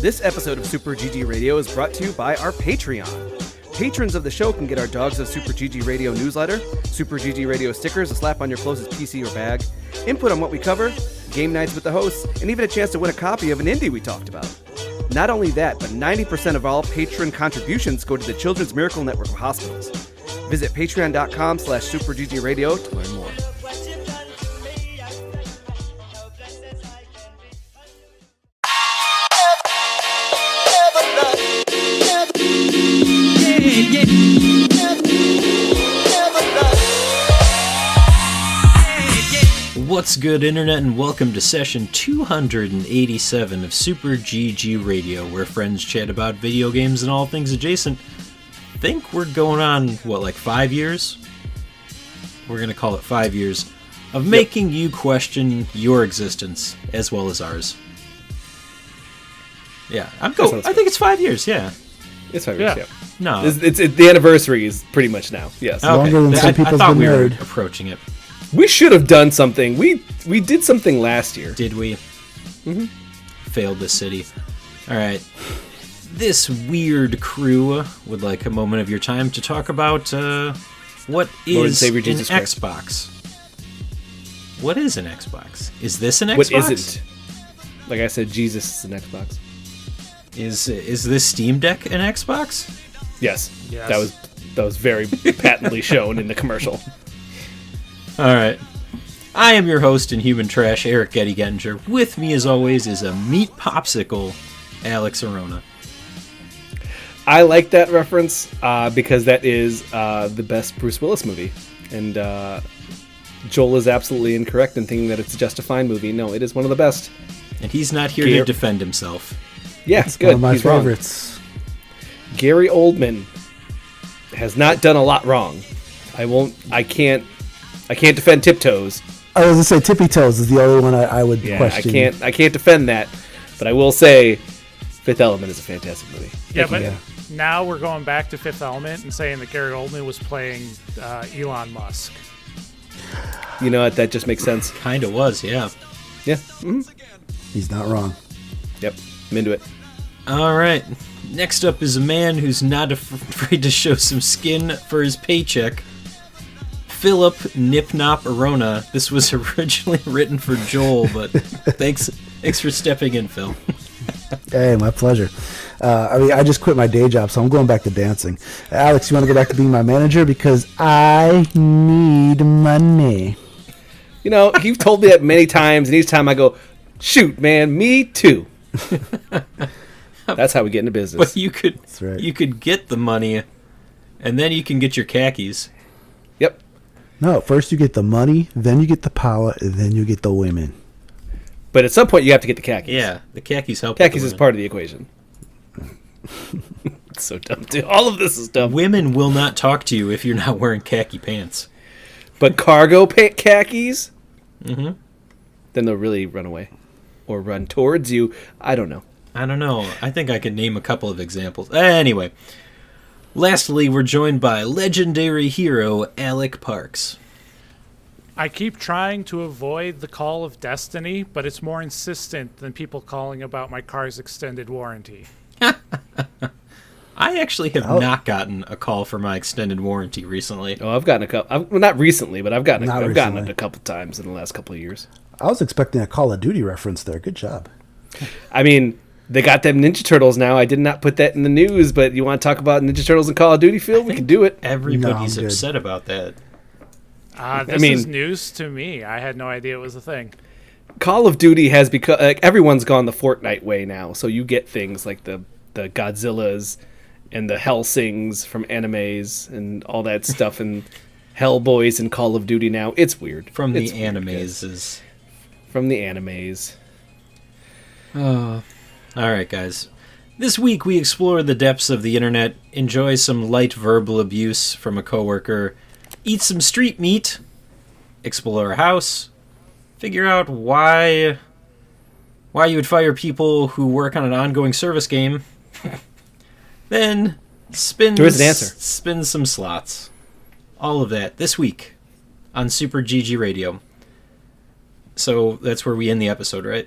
This episode of Super GG Radio is brought to you by our Patreon. Patrons of the show can get our Dogs of Super GG Radio newsletter, Super GG Radio stickers to slap on your closest PC or bag, input on what we cover, game nights with the hosts, and even a chance to win a copy of an indie we talked about. Not only that, but 90% of all patron contributions go to the Children's Miracle Network of Hospitals. Visit patreon.com/superggradio to learn more. What's good, Internet, and welcome to session 287 of Super GG Radio, where friends chat about video games and all things adjacent. I think we're going on, like 5 years? We're going to call it 5 years of making you question your existence, as well as ours. Yeah, I think it's 5 years, yeah. It's 5 years, yeah. No. It's the anniversary is pretty much now, yes. Okay. Longer than some people's I thought been we were married. approaching it. We should have done something. We did something last year. Did we? Mm-hmm. Failed the city. All right. This weird crew would like a moment of your time to talk about what is an Xbox. What is an Xbox? Is this an Xbox? What isn't? Like I said, Jesus is an Xbox. Is this Steam Deck an Xbox? Yes. That was very patently shown in the commercial. All right. I am your host in Human Trash, Eric Getty Gettinger. With me, as always, is a meat popsicle, Alex Arona. I like that reference because that is the best Bruce Willis movie. And Joel is absolutely incorrect in thinking that it's just a fine movie. No, it is one of the best. And he's not here to defend himself. Yeah, It's good. one of my He's favorites. wrong. Gary Oldman has not done a lot wrong. I can't defend Tiptoes. I was going to say Tippy Toes is the only one I would question. I can't defend that, but I will say Fifth Element is a fantastic movie. Yeah, but now we're going back to Fifth Element and saying that Gary Oldman was playing Elon Musk. You know what? That just makes sense. Kinda was, yeah. Yeah. Mm-hmm. He's not wrong. Yep. I'm into it. All right. Next up is a man who's not afraid to show some skin for his paycheck. Philip Nip-Nop Arona. This was originally written for Joel, but thanks for stepping in, Phil. Hey, my pleasure. I just quit my day job, so I'm going back to dancing. Alex, you want to go back to being my manager? Because I need money. You know, you've told me that many times, and each time I go, shoot, man, me too. That's how we get into business. But you could get the money, and then you can get your khakis. Yep. No, first you get the money, then you get the power, and then you get the women. But at some point, you have to get the khakis. Yeah, the khakis help. Khakis is part of the equation. It's so dumb, too. All of this is dumb. Women will not talk to you if you're not wearing khaki pants. But cargo khakis? Mm-hmm. Then they'll really run away. Or run towards you. I don't know. I think I could name a couple of examples. Anyway. Lastly, we're joined by legendary hero Alec Parks. I keep trying to avoid the call of destiny, but it's more insistent than people calling about my car's extended warranty. I actually have not gotten a call for my extended warranty recently. Oh, I've gotten a couple. Well, not recently, but I've gotten it a couple times in the last couple of years. I was expecting a Call of Duty reference there. Good job. I mean, they got them Ninja Turtles now. I did not put that in the news, but you want to talk about Ninja Turtles and Call of Duty, Phil? We can do it. Everybody's upset about that. This is news to me. I had no idea it was a thing. Call of Duty has become... everyone's gone the Fortnite way now, so you get things like the Godzillas and the Hellsings from animes and all that stuff, and Hellboys and Call of Duty now. It's weird. From the animes. Oh... All right, guys. This week we explore the depths of the internet, enjoy some light verbal abuse from a coworker, eat some street meat, explore a house, figure out why you would fire people who work on an ongoing service game, then spin some slots. All of that this week on Super GG Radio. So that's where we end the episode, right?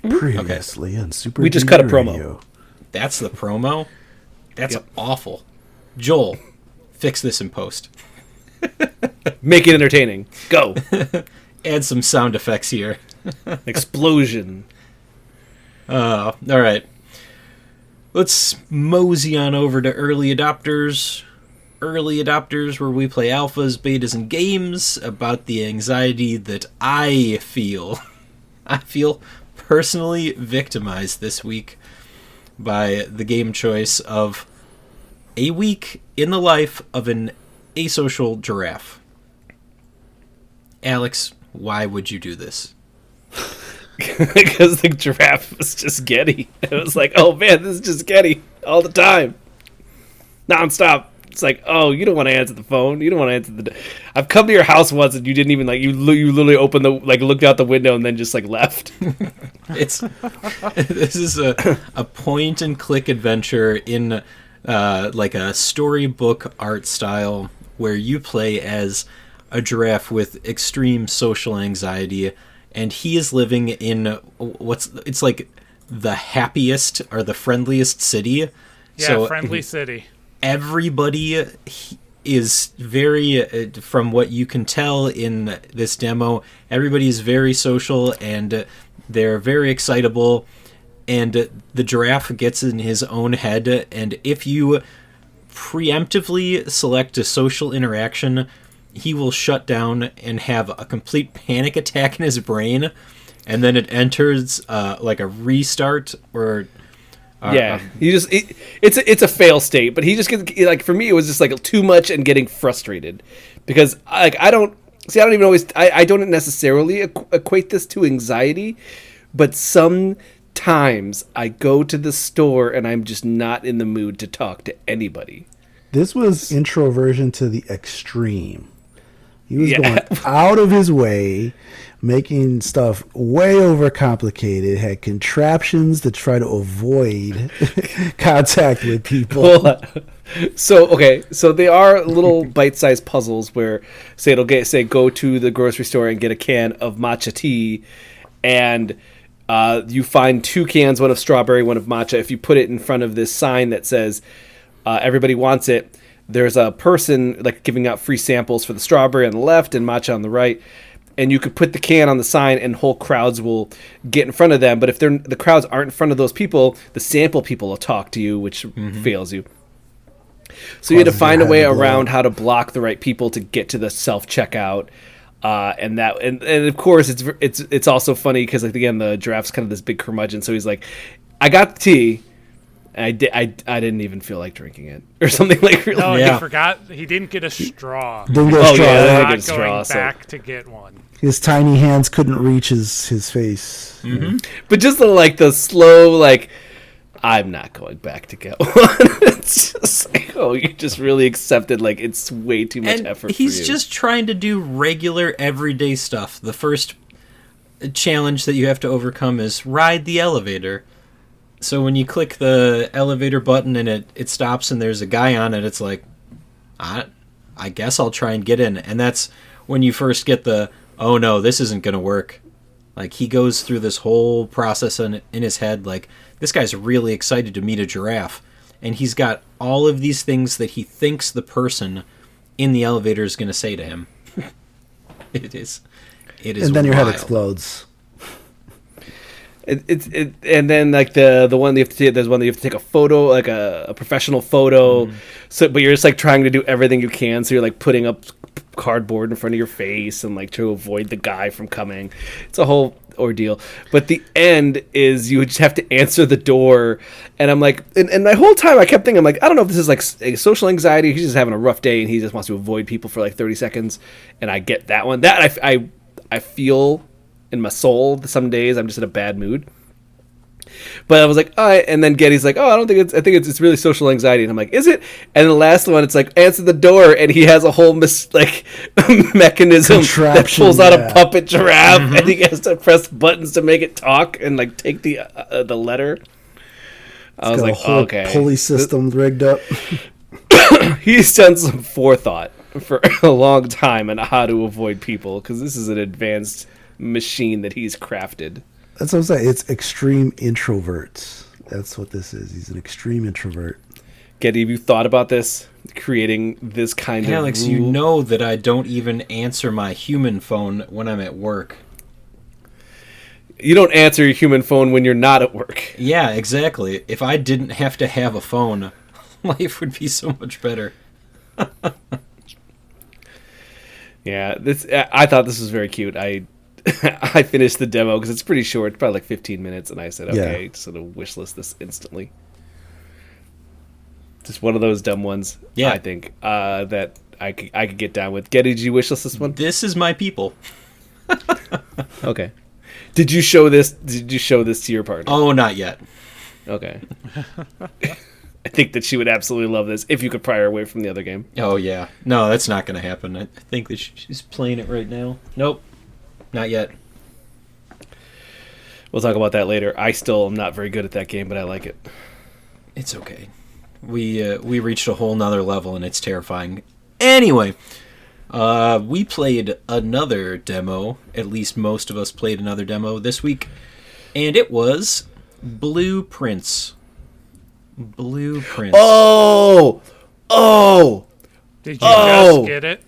Previously on Super We just GD cut a promo. Radio. That's the promo? That's Yep. awful. Joel, fix this in post. Make it entertaining. Go. Add some sound effects here. Explosion. All right. Let's mosey on over to early adopters. Early adopters, where we play alphas, betas, and games about the anxiety that I feel. I feel personally victimized this week by the game choice of a week in the life of an asocial giraffe. Alex, why would you do this? Because the giraffe was just Getty. It was like, oh man, this is just Getty all the time. Non-stop. It's like, oh, you don't want to answer the phone. You don't want to answer the... I've come to your house once and you didn't even, like, you literally opened the, like, looked out the window and then just, like, left. This is a point and click adventure in like a storybook art style where you play as a giraffe with extreme social anxiety, and he is living in it's like the happiest or the friendliest city. Yeah, friendly city. Everybody is very, from what you can tell in this demo, everybody is very social and they're very excitable, and the giraffe gets in his own head, and if you preemptively select a social interaction, he will shut down and have a complete panic attack in his brain, and then it enters like a restart or... you just it's a fail state, but he just gets, like, for me it was just like too much and getting frustrated because I don't even always I don't necessarily equate this to anxiety, but sometimes I go to the store and I'm just not in the mood to talk to anybody. This was introversion to the extreme. He was going out of his way, making stuff way overcomplicated, had contraptions to try to avoid contact with people. So they are little bite-sized puzzles where, say, go to the grocery store and get a can of matcha tea, and you find 2 cans, one of strawberry, one of matcha. If you put it in front of this sign that says everybody wants it, there's a person like giving out free samples for the strawberry on the left and matcha on the right. And you could put the can on the sign and whole crowds will get in front of them. But if the crowds aren't in front of those people, the sample people will talk to you, which fails you. So you had to find a way around how to block the right people to get to the self-checkout. And of course it's also funny because, like, again, the giraffe's kind of this big curmudgeon. So he's like, I got the tea. I didn't even feel like drinking it or something like really. No, he forgot. He didn't get a straw. Didn't get a straw. Yeah, Not get a straw, going so. back to get one. His tiny hands couldn't reach his face. Mm-hmm. But just the slow, like, I'm not going back to get one. It's just like, oh, you just really accepted, like, it's way too much effort for you. He's just trying to do regular, everyday stuff. The first challenge that you have to overcome is ride the elevator. So when you click the elevator button and it stops and there's a guy on it, it's like, I guess I'll try and get in. And that's when you first get the, oh no, this isn't going to work. Like, he goes through this whole process in his head, like, this guy's really excited to meet a giraffe. And he's got all of these things that he thinks the person in the elevator is going to say to him. It is And then your head wild. explodes. And then, like, the one that you have to take, there's one that you have to take a photo, like a professional photo. So, but you're just like trying to do everything you can. So you're like putting up cardboard in front of your face and like to avoid the guy from coming. It's a whole ordeal. But the end is you just have to answer the door. And I'm like, and my whole time I kept thinking, I'm like, I don't know if this is like a social anxiety. He's just having a rough day and he just wants to avoid people for like 30 seconds. And I get that one. That I feel in my soul some days I'm just in a bad mood. But I was like, all right. And then Getty's like, oh, I think it's really social anxiety. And I'm like, is it? And the last one, it's like, answer the door. And he has a whole mechanism that pulls out a puppet giraffe. And he has to press buttons to make it talk and like take the letter. I was like, okay. Pulley system rigged up. He's done some forethought for a long time on how to avoid people, because this is an advanced machine that he's crafted. That's what I'm saying. It's extreme introverts. That's what this is. He's an extreme introvert. Getty, have you thought about this? Creating this kind of Alex, rule? you know that I don't even answer my human phone when I'm at work. You don't answer your human phone when you're not at work. Yeah, exactly. If I didn't have to have a phone, life would be so much better. Yeah, I thought this was very cute. I finished the demo because it's pretty short, it's probably like 15 minutes, and I said, okay, sort of wishlist this instantly. Just one of those dumb ones, yeah. I think, that I could get down with. Getty, did you wishlist this one? This is my people. Okay. Did you show this to your partner? Oh, not yet. Okay. I think that she would absolutely love this if you could pry her away from the other game. Oh, yeah. No, that's not going to happen. I think that she's playing it right now. Nope. Not yet. We'll talk about that later. I still am not very good at that game, but I like it. It's okay. We reached a whole nother level, and it's terrifying. Anyway, we played another demo. At least most of us played another demo this week. And it was Blueprints. Blueprints. Oh! Did you just get it?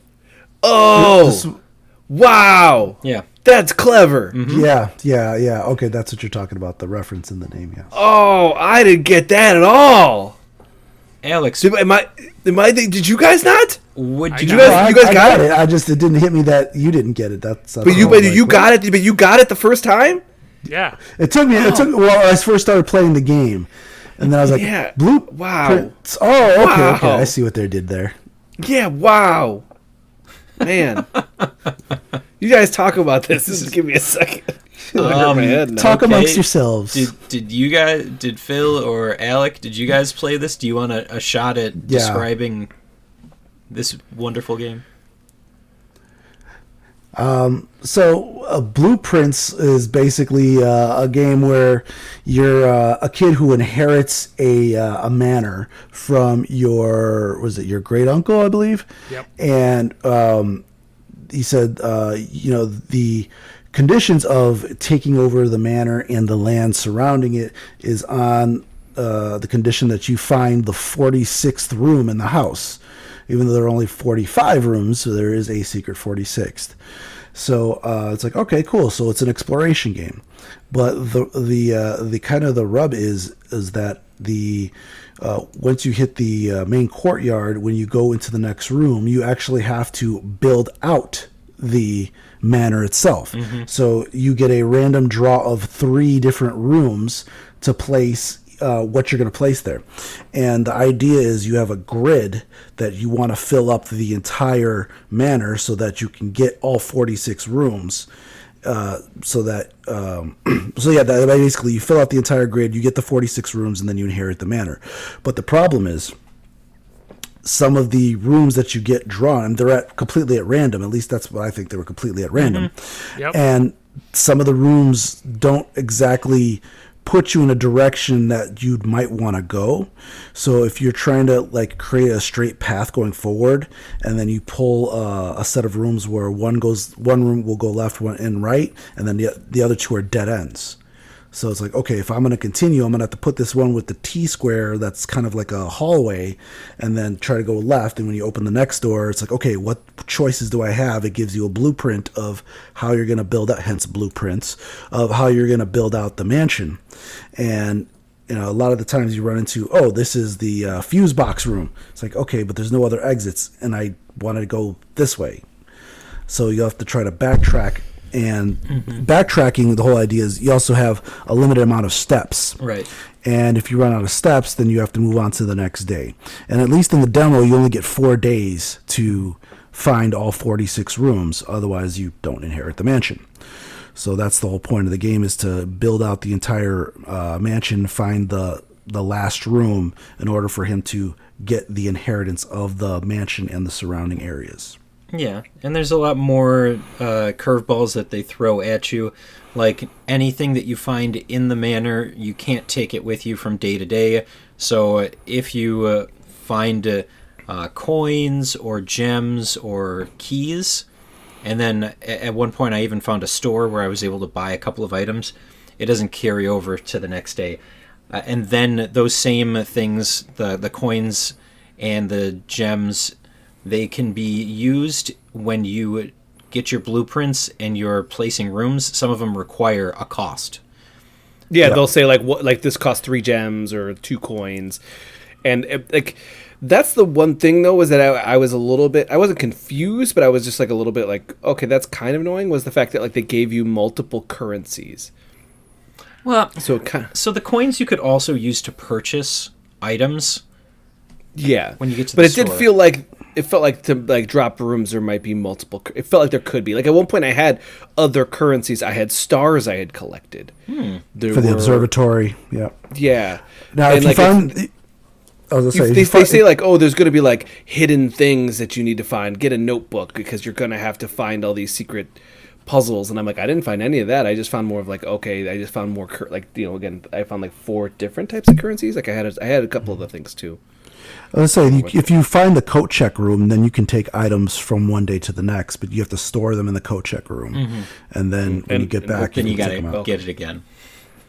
Oh! Wow! Yeah. That's clever. Mm-hmm. Yeah. Okay, that's what you're talking about. The reference in the name, yeah. Oh, I didn't get that at all. Alex, Did you guys not? would you you guys- I got it. It didn't hit me that you didn't get it. That's But you got it. But you got it the first time. Yeah. It took me. Well, I first started playing the game, and then I was like, Yeah. Wow. Oh, okay. Wow. Okay. I see what they did there. Yeah. Wow. Man. You guys talk about this. Just give me a second. My head now. Talk amongst yourselves. Did Phil or Alec, did you guys play this? Do you want a shot at describing this wonderful game? So, Blueprints is basically a game where you're a kid who inherits a manor from your great uncle, I believe. Yep. And he said, the conditions of taking over the manor and the land surrounding it is on the condition that you find the 46th room in the house. Even though there are only 45 rooms, so there is a secret 46th. So it's like, okay, cool. So it's an exploration game, but the kind of the rub is that once you hit the main courtyard, when you go into the next room, you actually have to build out the manor itself. Mm-hmm. So you get a random draw of 3 different rooms to place what you're going to place there. And the idea is you have a grid that you want to fill up the entire manor so that you can get all 46 rooms. That basically you fill out the entire grid, you get the 46 rooms, and then you inherit the manor. But the problem is some of the rooms that you get drawn, they're completely at random. At least that's what I think. They were completely at random. Mm-hmm. Yep. And some of the rooms don't exactly put you in a direction that you might want to go. So if you're trying to create a straight path going forward, and then you pull a set of rooms where one room will go left, one in right, and then the other 2 are dead ends. So it's like, okay, if I'm going to continue, I'm going to have to put this one with the T square that's kind of like a hallway, and then try to go left. And when you open the next door, it's like, okay, what choices do I have? It gives you a blueprint of how you're going to build out, hence blueprints, of how you're going to build out the mansion. And a lot of the times you run into, this is the fuse box room. It's like, okay, but there's no other exits, and I wanted to go this way. So you have to try to backtrack. And backtracking, the whole idea is you also have a limited amount of steps. Right. And if you run out of steps, then you have to move on to the next day. And at least in the demo, you only get 4 days to find all 46 rooms. Otherwise, you don't inherit the mansion. So that's the whole point of the game, is to build out the entire mansion, find the last room in order for him to get the inheritance of the mansion and the surrounding areas. Yeah, and there's a lot more curveballs that they throw at you. Like anything that you find in the manor, you can't take it with you from day to day. So if you find coins or gems or keys, and then at one point I even found a store where I was able to buy a couple of items, it doesn't carry over to the next day. And then those same things, the coins and the gems, they can be used when you get your blueprints and you're placing rooms. Some of them require a cost. Yeah, they'll say like this costs 3 gems or 2 coins, and that's the one thing though, was that I was a little bit, I wasn't confused, but I was just like a little bit like, okay, that's kind of annoying, was the fact that like they gave you multiple currencies. Well, so the coins you could also use to purchase items. Yeah, when you get to but the it store. did feel like to like drop rooms there might be multiple. It felt like there could be, like at one point I had other currencies. I had stars I had collected for the observatory. Yeah. Now, and if you found, I was gonna say, they say like, oh, there's going to be like hidden things that you need to find. Get a notebook because you're going to have to find all these secret puzzles. And I'm like, I didn't find any of that. I just found more of like, okay, I just found more again, I found like 4 different types of currencies. Like I had a couple of other things too. Let's say if you find the coat check room, then you can take items from one day to the next, but you have to store them in the coat check room, and then when you get back, then you got to get it again.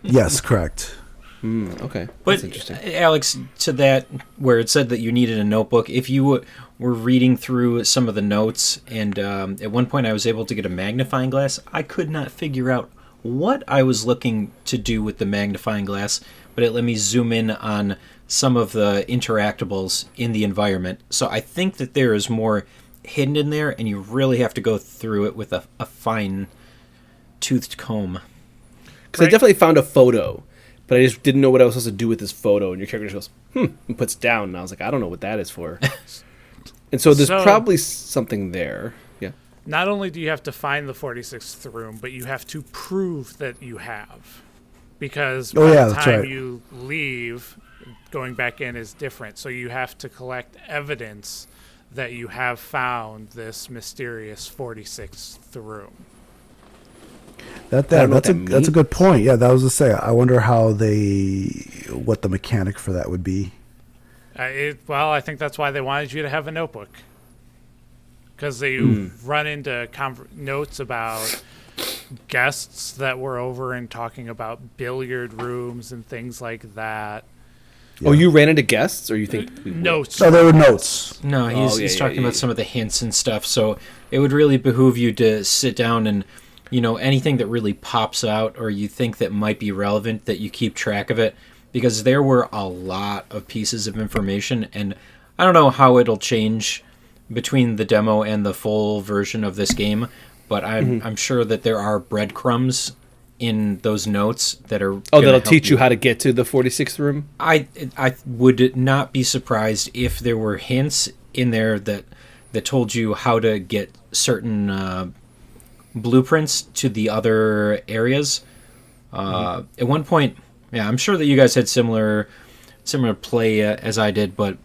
Yes, correct. Okay, but that's interesting. Alex, to that where it said that you needed a notebook, if you were reading through some of the notes, and at one point I was able to get a magnifying glass, I could not figure out what I was looking to do with the magnifying glass, but it let me zoom in on some of the interactables in the environment. So I think that there is more hidden in there, and you really have to go through it with a fine-toothed comb. Because I definitely found a photo, but I just didn't know what I was supposed to do with this photo. And your character just goes, and puts it down. And I was like, I don't know what that is for. And so there's probably something there. Yeah. Not only do you have to find the 46th room, but you have to prove that you have. Because by the time you leave, going back in is different. So you have to collect evidence that you have found this mysterious 46th room. That's a good point. Yeah, that was to say. I wonder what the mechanic for that would be. I think that's why they wanted you to have a notebook, because they run into notes about guests that were over and talking about billiard rooms and things like that. Yeah. Oh, you ran into guests, or you think notes? Oh, there were notes. No, he's talking about some of the hints and stuff. So it would really behoove you to sit down and, anything that really pops out or you think that might be relevant, that you keep track of it, because there were a lot of pieces of information, and I don't know how it'll change between the demo and the full version of this game, but I'm sure that there are breadcrumbs in those notes that are that'll teach you how to get to the 46th room. I would not be surprised if there were hints in there that told you how to get certain blueprints to the other areas. At one point, I'm sure that you guys had similar play as I did, but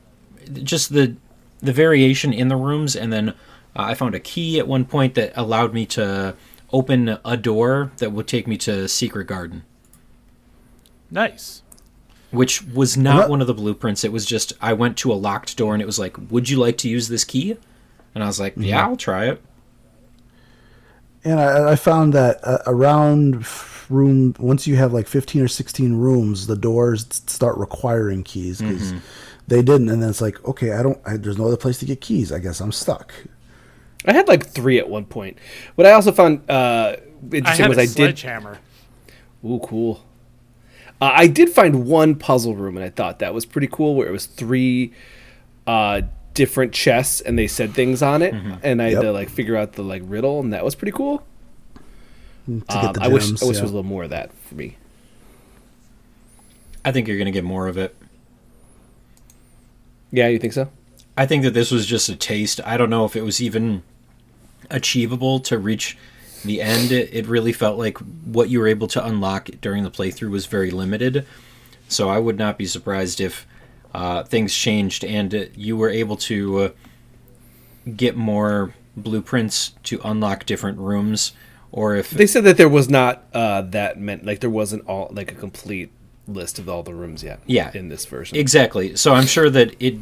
just the variation in the rooms, and then I found a key at one point that allowed me to open a door that would take me to Secret Garden. Nice. Which was not one of the blueprints. It was just, I went to a locked door and it was like, would you like to use this key? And I was like, yeah, I'll try it. And I found that around room, once you have like 15 or 16 rooms, the doors start requiring keys, because they didn't. And then it's like, okay, there's no other place to get keys. I guess I'm stuck. I had like 3 at one point. What I also found interesting was a sledgehammer. Ooh, cool. I did find one puzzle room, and I thought that was pretty cool, where it was 3 different chests, and they said things on it, and I had to like figure out the like riddle, and that was pretty cool. To get the I wish gems, there was a little more of that for me. I think you're going to get more of it. Yeah, you think so? I think that this was just a taste. I don't know if it was even achievable to reach the end. It really felt like what you were able to unlock during the playthrough was very limited. So I would not be surprised if things changed and you were able to get more blueprints to unlock different rooms, or if they said that there was not there wasn't all like a complete list of all the rooms yet. Yeah, in this version. Exactly. So I'm sure that it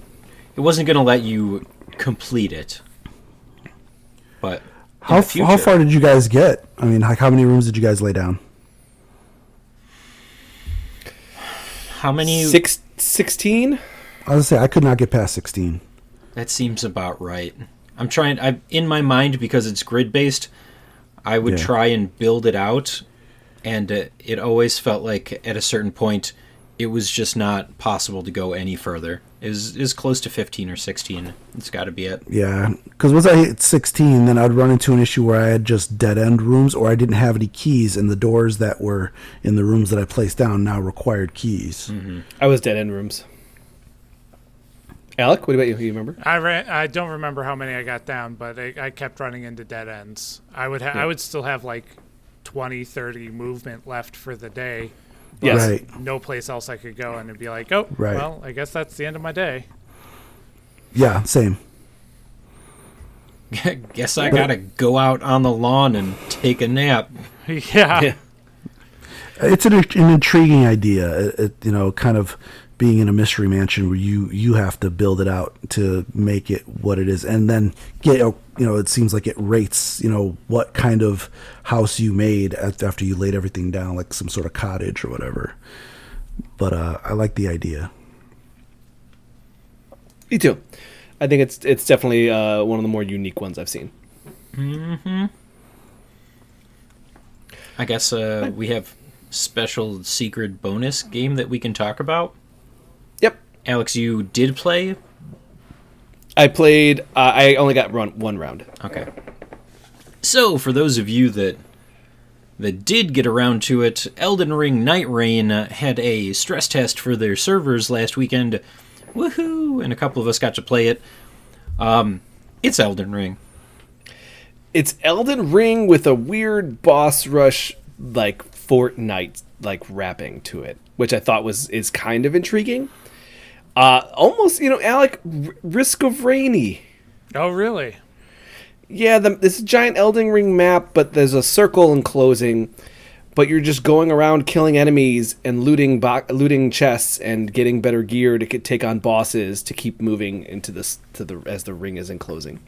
wasn't going to let you complete it. But how far did you guys get? I mean, like, how many rooms did you guys lay down? How many? 16? I was gonna say I could not get past 16. That seems about right. I'm trying. In my mind, because it's grid based, I would try and build it out, and it always felt like at a certain point, it was just not possible to go any further. It was close to 15 or 16. It's got to be it. Yeah, because once I hit 16, then I'd run into an issue where I had just dead end rooms, or I didn't have any keys, and the doors that were in the rooms that I placed down now required keys. Mm-hmm. I was dead end rooms. Alec, what about you? You remember? I don't remember how many I got down, but I kept running into dead ends. I would still have like 20, 30 movement left for the day. But Yes. Right. no place else I could go, and it'd be like, oh, Right. well, I guess that's the end of my day. Yeah, same. Guess I gotta go out on the lawn and take a nap. Yeah. It's an intriguing idea, kind of being in a mystery mansion where you have to build it out to make it what it is, and then it seems like it rates what kind of house you made after you laid everything down, like some sort of cottage or whatever. But I like the idea. Me too. I think it's definitely one of the more unique ones I've seen. Mm-hmm. I guess we have special secret bonus game that we can talk about. Yep. Alex, you did play? I played. I only got one round. Okay. So, for those of you that did get around to it, Elden Ring Nightreign had a stress test for their servers last weekend. Woohoo! And a couple of us got to play it. It's Elden Ring. It's Elden Ring with a weird boss rush, like Fortnite, like wrapping to it, which I thought is kind of intriguing. Almost, Alec, Risk of Rainy. Oh, really? Yeah, this giant Elden Ring map, but there's a circle enclosing, but you're just going around killing enemies and looting chests and getting better gear to take on bosses to keep moving into as the ring is enclosing.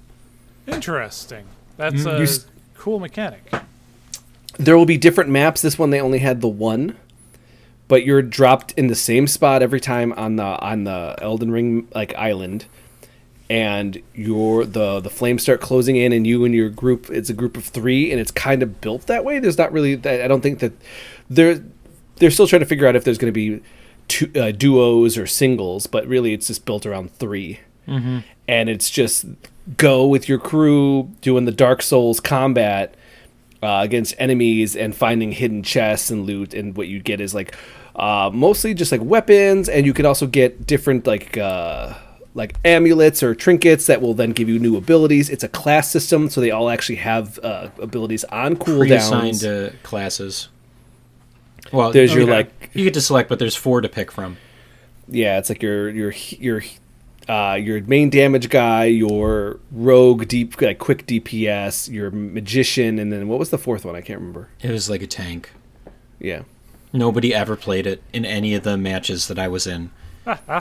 Interesting. That's a cool mechanic. There will be different maps. This one they only had the one, but you're dropped in the same spot every time on the Elden Ring island, and the flames start closing in, and you and your group. It's a group of 3, and it's kind of built that way. There's not really. I don't think that they're still trying to figure out if there's going to be duos or singles, but really it's just built around 3, and it's just go with your crew doing the Dark Souls combat against enemies and finding hidden chests and loot, and what you get is mostly just weapons, and you can also get different like amulets or trinkets that will then give you new abilities. It's a class system, so they all actually have abilities on cooldowns. Pre-assigned classes. Well, there's you get to select, but there's 4 to pick from. Yeah, it's like your main damage guy, your rogue quick DPS, your magician, and then what was the 4th one? I can't remember. It was like a tank. Yeah. Nobody ever played it in any of the matches that I was in.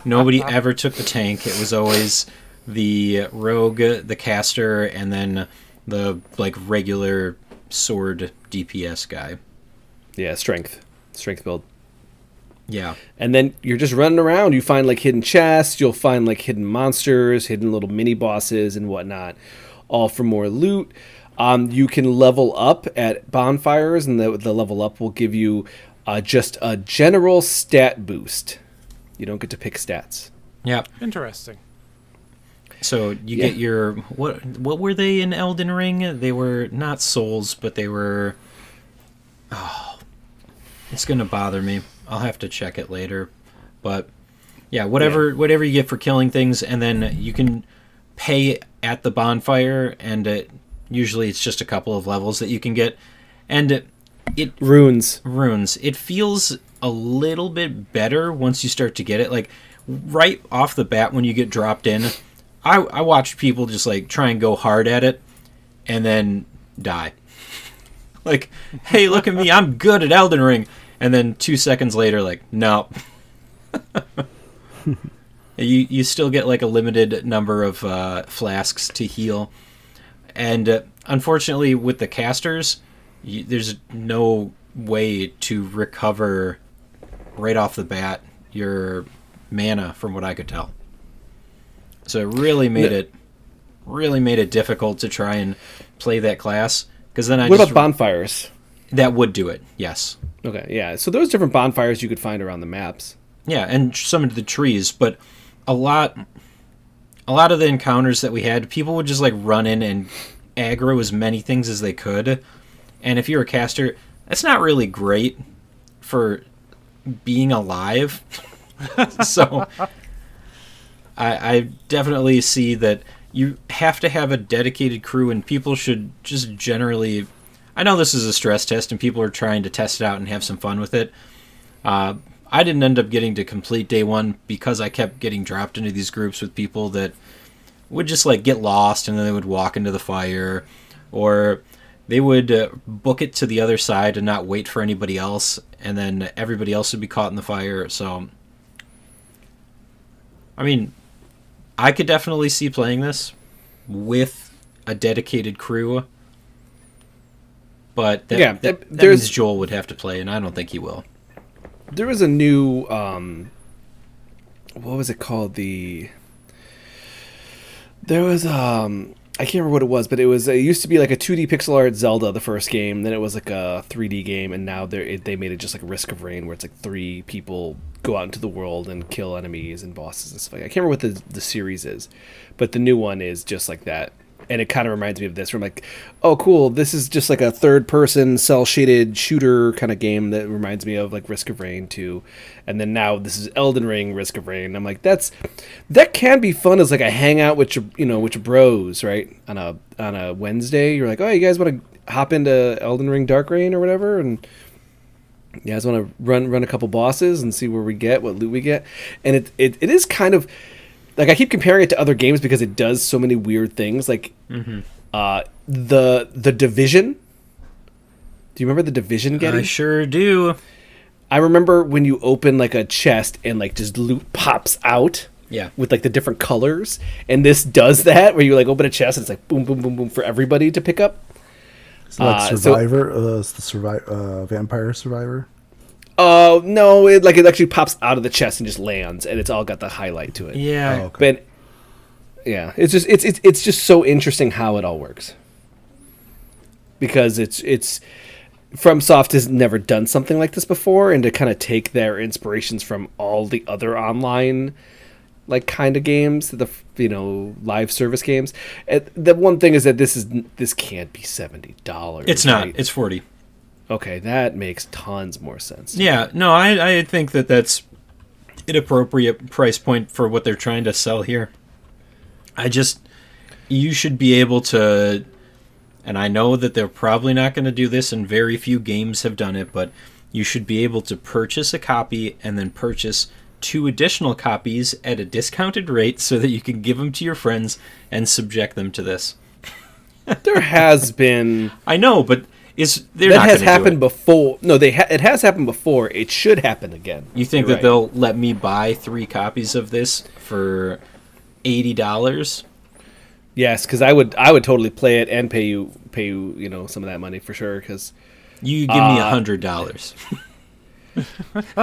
Nobody ever took the tank. It was always the rogue, the caster, and then the regular sword DPS guy. Yeah, strength build. Yeah. And then you're just running around. You find hidden chests. You'll find hidden monsters, hidden little mini bosses and whatnot, all for more loot. You can level up at bonfires, and the level up will give you just a general stat boost. You don't get to pick stats. Yeah. Interesting. So you get your what were they in Elden Ring? They were not souls, but they were. Oh, it's gonna bother me. I'll have to check it later, but yeah, whatever you get for killing things, and then you can pay at the bonfire, and usually it's just a couple of levels that you can get, and runes. It feels a little bit better once you start to get it. Right off the bat when you get dropped in, I watched people just try and go hard at it, and then die. Hey, look at me, I'm good at Elden Ring. And then 2 seconds later, no. you still get a limited number of flasks to heal. And unfortunately, with the casters, there's no way to recover right off the bat your mana, from what I could tell. So it really made it difficult to try and play that class. Because then what about bonfires? That would do it. Yes. Okay. Yeah. So there's different bonfires you could find around the maps. Yeah, and some of the trees, but a lot of the encounters that we had, people would just like run in and aggro as many things as they could. And if you're a caster, that's not really great for being alive. So I definitely see that you have to have a dedicated crew, and people should just generally... I know this is a stress test and people are trying to test it out and have some fun with it. I didn't end up getting to complete day one because I kept getting dropped into these groups with people that would just like get lost, and then they would walk into the fire, or they would book it to the other side and not wait for anybody else, and then everybody else would be caught in the fire. So, I mean, I could definitely see playing this with a dedicated crew, but that means Joel would have to play, and I don't think he will. There was a new, what was it called? There was, I can't remember what it was, but it used to be like a 2D pixel art Zelda, the first game. Then it was like a 3D game, and now they made it just like Risk of Rain, where it's like 3 people go out into the world and kill enemies and bosses and stuff like that. I can't remember what the series is, but the new one is just like that. And it kind of reminds me of this, where I'm like, oh, cool, this is just like a third-person, cel-shaded shooter kind of game that reminds me of like Risk of Rain 2. And then now this is Elden Ring, Risk of Rain. I'm like, that can be fun as like a hangout with your bros, right? On a Wednesday, you're like, oh, you guys want to hop into Elden Ring Dark Reign or whatever, and you guys want to run a couple bosses and see where we get, what loot we get. And it is kind of... Like, I keep comparing it to other games because it does so many weird things. Like, the Division. Do you remember the Division getting? I sure do. I remember when you open, like, a chest and, like, just loot pops out. Yeah. With, like, the different colors. And this does that, where you, like, open a chest and it's like boom, boom, boom, boom for everybody to pick up. So like Survivor? It's the Vampire Survivor? Oh, no, it actually pops out of the chest and just lands, and it's all got the highlight to it. Yeah. Oh, okay. But yeah, it's just so interesting how it all works. Because it's FromSoft has never done something like this before, and to kind of take their inspirations from all the other online like kind of games, the live service games. The one thing is that this can't be $70. It's not. It's $40. Okay, that makes tons more sense. Yeah, no, I think that's an appropriate price point for what they're trying to sell here. You should be able to, and I know that they're probably not going to do this, and very few games have done it, but you should be able to purchase a copy and then purchase 2 additional copies at a discounted rate so that you can give them to your friends and subject them to this. There has been... I know, but... that has happened before. No, it has happened before. It should happen again. You think that they'll let me buy 3 copies of this for $80? Yes, because I would totally play it and pay you some of that money for sure. Because you give me $100.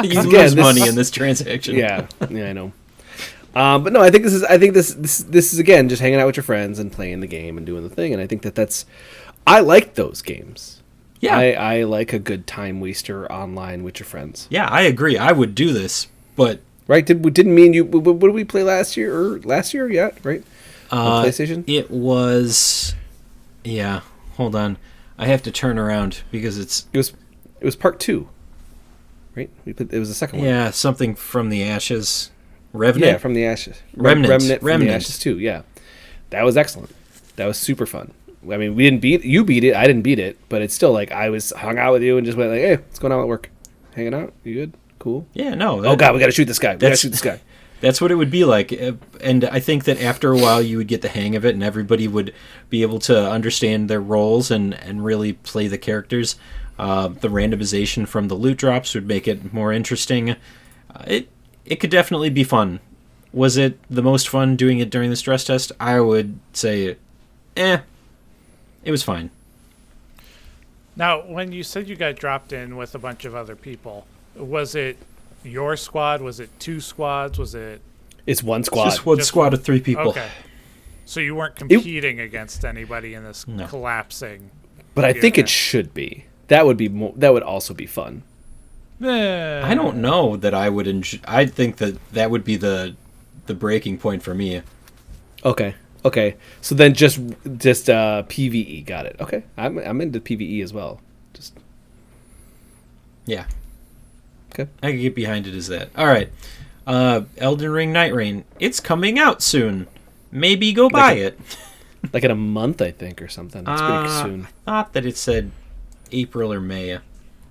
You lose money in this transaction. Yeah, I know. But no, I think this is again just hanging out with your friends and playing the game and doing the thing. And I think that's. I like those games. Yeah, I like a good time waster online with your friends. Yeah, I agree. I would do this, but right? Didn't me and you? What did we play last year? Yeah, right. On PlayStation. It was. Yeah, hold on. I have to turn around because it was part 2, right? It was the second one. Yeah, something from the Ashes. Revenant. Yeah, from the Ashes. Remnant from the Ashes 2. Yeah, that was excellent. That was super fun. I mean, you beat it. I didn't beat it, but it's still like I hung out with you and just went like, hey, what's going on at work? Hanging out? You good? Cool. Yeah, no. Oh God, we got to shoot this guy. That's what it would be like, and I think that after a while you would get the hang of it, and everybody would be able to understand their roles and really play the characters. The randomization from the loot drops would make it more interesting. It could definitely be fun. Was it the most fun doing it during the stress test? I would say, it was fine. Now, when you said you got dropped in with a bunch of other people, was it your squad? Was it 2 squads? Was it? It's one squad. Just one squad of 3 people. Okay. So you weren't competing against anybody in this collapsing. But I think it should be. That would be that would also be fun. I don't know that I would enjoy. I think that would be the breaking point for me. Okay. So then just PvE. Got it. Okay. I'm into PvE as well. Just yeah. Okay. I can get behind it as that. All right. Elden Ring Nightreign. It's coming out soon. Maybe go buy it. Like in a month, I think, or something. It's pretty soon. I thought that it said April or May.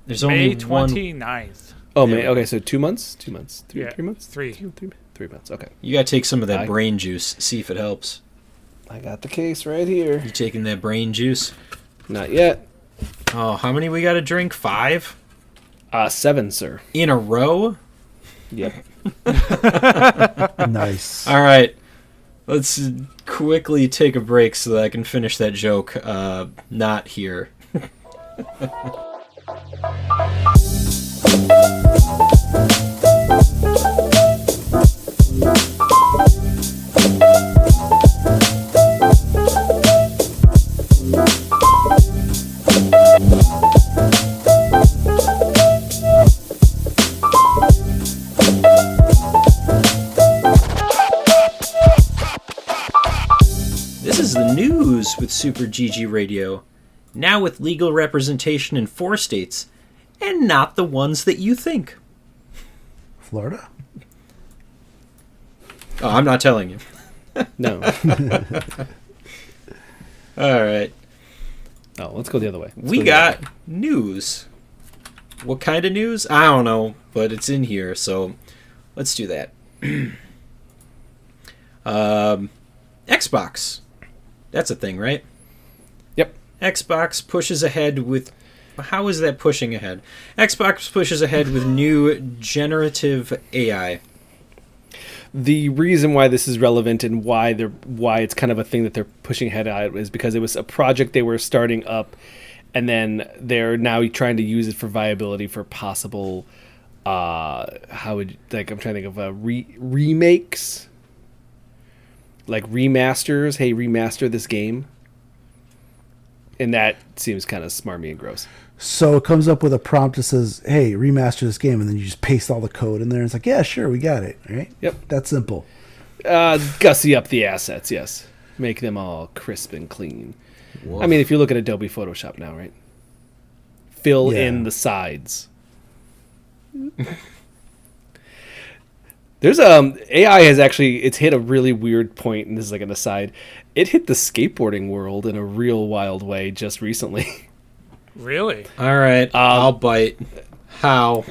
There's May only 29th. Oh, May. Okay, so 2 months? 2 months? 3 months? 3. 3 months, okay. You gotta take some of that brain juice, see if it helps. I got the case right here. You taking that brain juice? Not yet. Oh, how many we gotta drink? 5? 7, sir. In a row? Yep. Nice. All right. Let's quickly take a break so that I can finish that joke not here. This is the news with Super GG Radio. Now with legal representation in 4 states, and not the ones that you think. Florida? Oh, I'm not telling you. No. All right. Oh, let's go the other way. We got news. What kind of news? I don't know, but it's in here, so let's do that. Xbox. That's a thing, right? Yep. Xbox pushes ahead with... How is that pushing ahead? Xbox pushes ahead with new generative AI. The reason why this is relevant and why it's kind of a thing that they're pushing ahead at is because it was a project they were starting up, and then they're now trying to use it for viability for possible I'm trying to think of remakes, like remasters. Hey, remaster this game. And that seems kind of smarmy and gross. So it comes up with a prompt that says, hey, remaster this game, and then you just paste all the code in there. It's like, yeah, sure, we got it. Right? Yep. That's simple. Gussy up the assets, yes. Make them all crisp and clean. Woof. I mean, if you look at Adobe Photoshop now, right? Fill in the sides. There's AI has actually, it's hit a really weird point, and this is like an aside. It hit the skateboarding world in a real wild way just recently. Really? All right, I'll bite. How?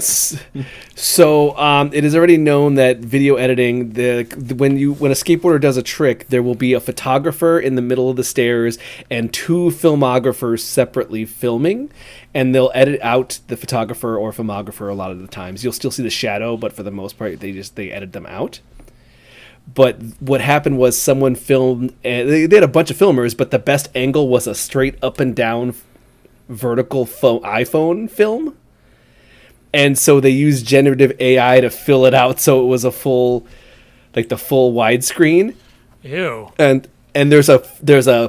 So it is already known that video editing, when a skateboarder does a trick, there will be a photographer in the middle of the stairs and 2 filmographers separately filming, and they'll edit out the photographer or filmographer a lot of the times. You'll still see the shadow, but for the most part, they edit them out. But what happened was someone filmed, and they had a bunch of filmers, but the best angle was a straight up and down vertical iPhone film. And so they used generative AI to fill it out so it was a full, like the full widescreen. Ew. And there's a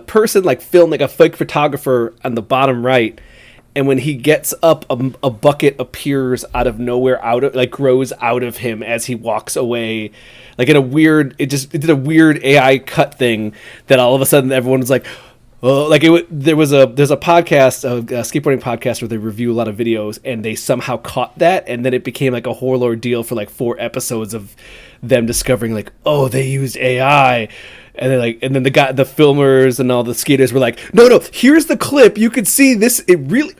person like filmed like a fake photographer on the bottom right, and when he gets up, a bucket appears out of nowhere, grows out of him as he walks away, like in a weird. It did a weird AI cut thing that all of a sudden everyone was like. There's a podcast, a skateboarding podcast where they review a lot of videos, and they somehow caught that, and then it became like a whole ordeal for like 4 episodes of them discovering like, oh, they used AI, and then the filmers and all the skaters were like, no, here's the clip, you could see this.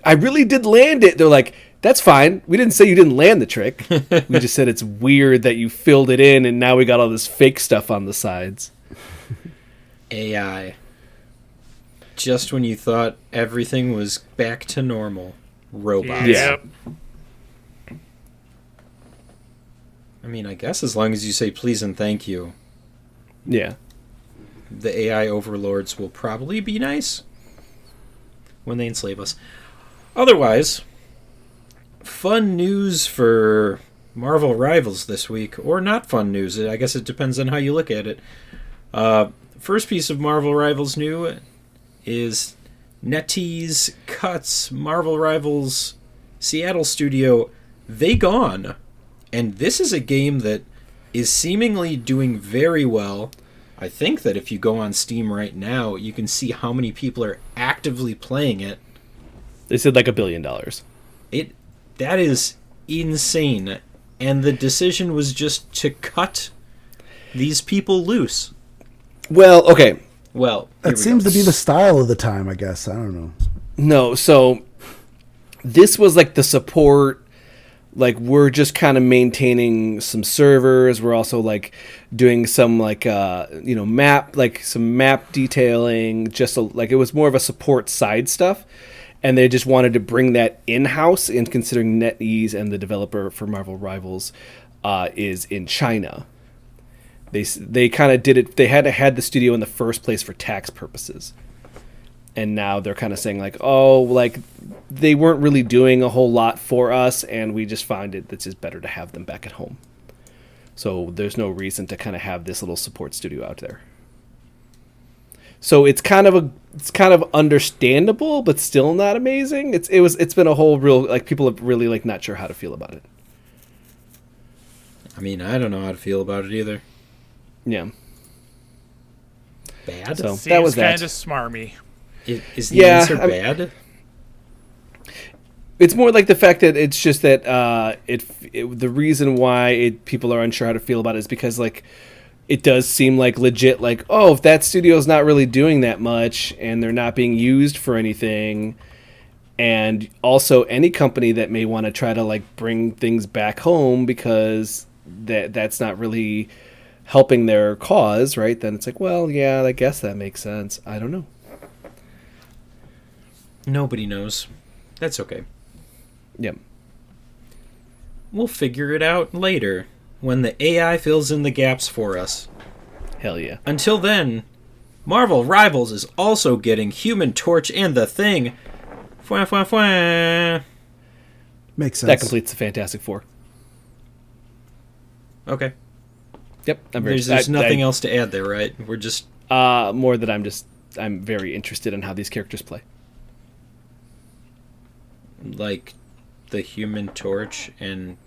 I really did land it. They're like, that's fine. We didn't say you didn't land the trick. We just said it's weird that you filled it in, and now we got all this fake stuff on the sides. AI. Just when you thought everything was back to normal, robots. Yep. I mean, I guess as long as you say please and thank you. Yeah. The AI overlords will probably be nice when they enslave us. Otherwise, fun news for Marvel Rivals this week, or not fun news. I guess it depends on how you look at it. First piece of Marvel Rivals new is NetEase cuts Marvel Rivals Seattle studio. They gone. And this is a game that is seemingly doing very well. I think that if you go on Steam right now, you can see how many people are actively playing it. They said like $1 billion. That is insane. And the decision was just to cut these people loose. Well, okay. Well, that seems to be the style of the time, I guess. I don't know. No, so this was like the support. Like, we're just kind of maintaining some servers. We're also like doing some like map, like some map detailing. Like it was more of a support side stuff, and they just wanted to bring that in-house. In considering NetEase and the developer for Marvel Rivals is in China. They kind of did it. They had the studio in the first place for tax purposes. And now they're kind of saying like, oh, like they weren't really doing a whole lot for us, and we just find it's just better to have them back at home. So there's no reason to kind of have this little support studio out there. So it's kind of understandable, but still not amazing. It's been a whole real, like, people are really like not sure how to feel about it. I mean, I don't know how to feel about it either. Yeah. Bad. So Seems that was that. Kind of smarmy. Is the answer bad? It's more like the fact that it's just that the reason why people are unsure how to feel about it is because like it does seem like legit, like, oh, if that studio's not really doing that much and they're not being used for anything, and also any company that may want to try to like bring things back home because that's not really helping their cause, right? Then it's like, well, yeah, I guess that makes sense. I don't know. Nobody knows. That's okay. Yep. We'll figure it out later when the AI fills in the gaps for us. Hell yeah. Until then, Marvel Rivals is also getting Human Torch and the Thing. Fwah, fwah, fwah. Makes sense. That completes the Fantastic Four. Okay. Yep. There's nothing else to add there, right? We're just... more that I'm very interested in how these characters play. Like the Human Torch and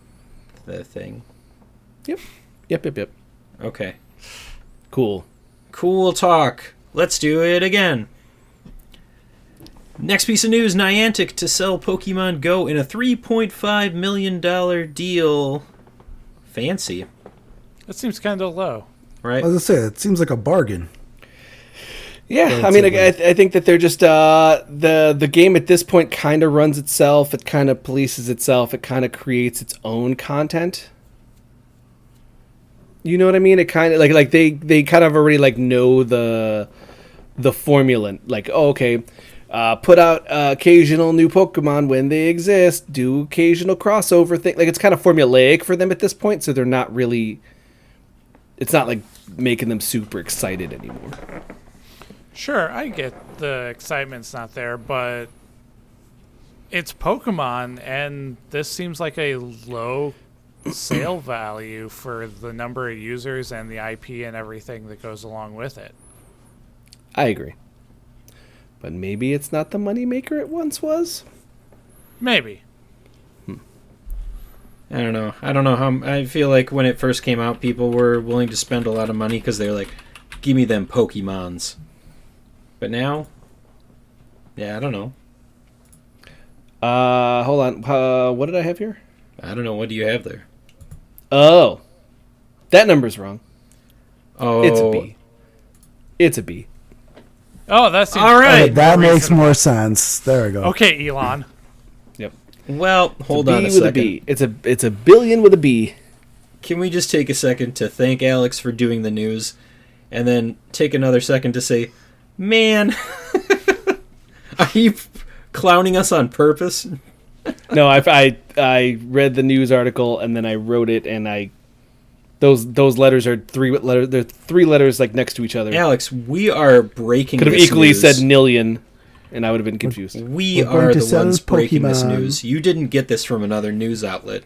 the Thing. Yep. Okay. Cool talk. Let's do it again. Next piece of news, Niantic to sell Pokemon Go in a $3.5 million deal. Fancy. That seems kind of low. Right? As I say, it seems like a bargain. Yeah, I mean, I think that they're just the game at this point kind of runs itself. It kind of polices itself. It kind of creates its own content. You know what I mean? It kind of like they kind of already like know the formula. Like, oh, okay, put out occasional new Pokemon when they exist. Do occasional crossover thing. Like, it's kind of formulaic for them at this point. So they're not really. It's not like making them super excited anymore. Sure, I get the excitement's not there, but it's Pokemon, and this seems like a low sale value for the number of users and the IP and everything that goes along with it. I agree. But maybe it's not the moneymaker it once was? Maybe. I don't know how. I feel like when it first came out, people were willing to spend a lot of money because they're like, give me them Pokemons. But now, yeah, I don't know. Hold on. What did I have here? I don't know. What do you have there? Oh, that number's wrong. Oh, it's a B. It's a B. Oh, that seems all right. That makes more sense. There we go. Okay, Elon. Yep. Well, hold on a with second. A B. It's a billion with a B. Can we just take a second to thank Alex for doing the news, and then take another second to say, man, are you clowning us on purpose? No, I read the news article and then I wrote it, and those letters are three letters. They're three letters like next to each other. Alex, we are breaking. Could have this equally news. said nillion, and I would have been confused. We We're going are to the sell ones breaking this Pokemon. news. You didn't get this from another news outlet.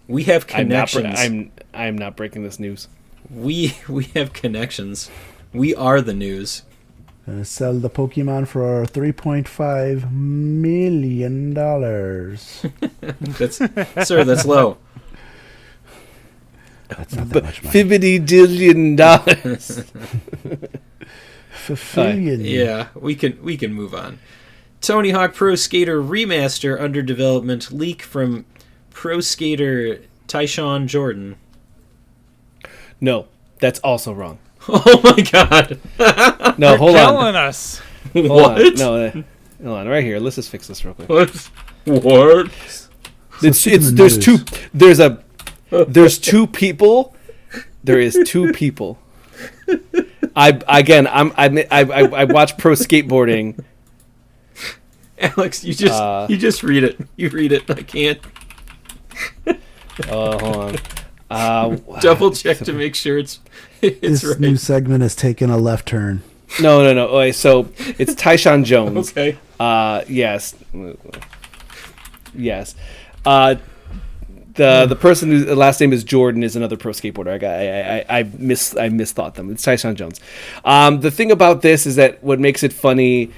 We have connections. I'm not breaking this news. We have connections. We are the news. Gonna sell the Pokemon for $3.5 million. That's low. That's not that much money. $50 Fulfillion. Yeah, we can move on. Tony Hawk Pro Skater Remaster under development. Leak from Pro Skater Tyshawn Jordan. No, that's also wrong. Oh my god. No, hold on. Killing us. Hold What? on. No, hold on. Right here. Let's just fix this real quick. What? There's two people. There is two people. I watch pro skateboarding. Alex, you just read it. You read it. I can't. Hold on. Double check to make sure it's This right. new segment is taking a left turn. No. Okay, so it's Tyshawn Jones. Okay. Yes. Yes. The person whose last name is Jordan is another pro skateboarder. I misthought them. It's Tyshawn Jones. The thing about this is that what makes it funny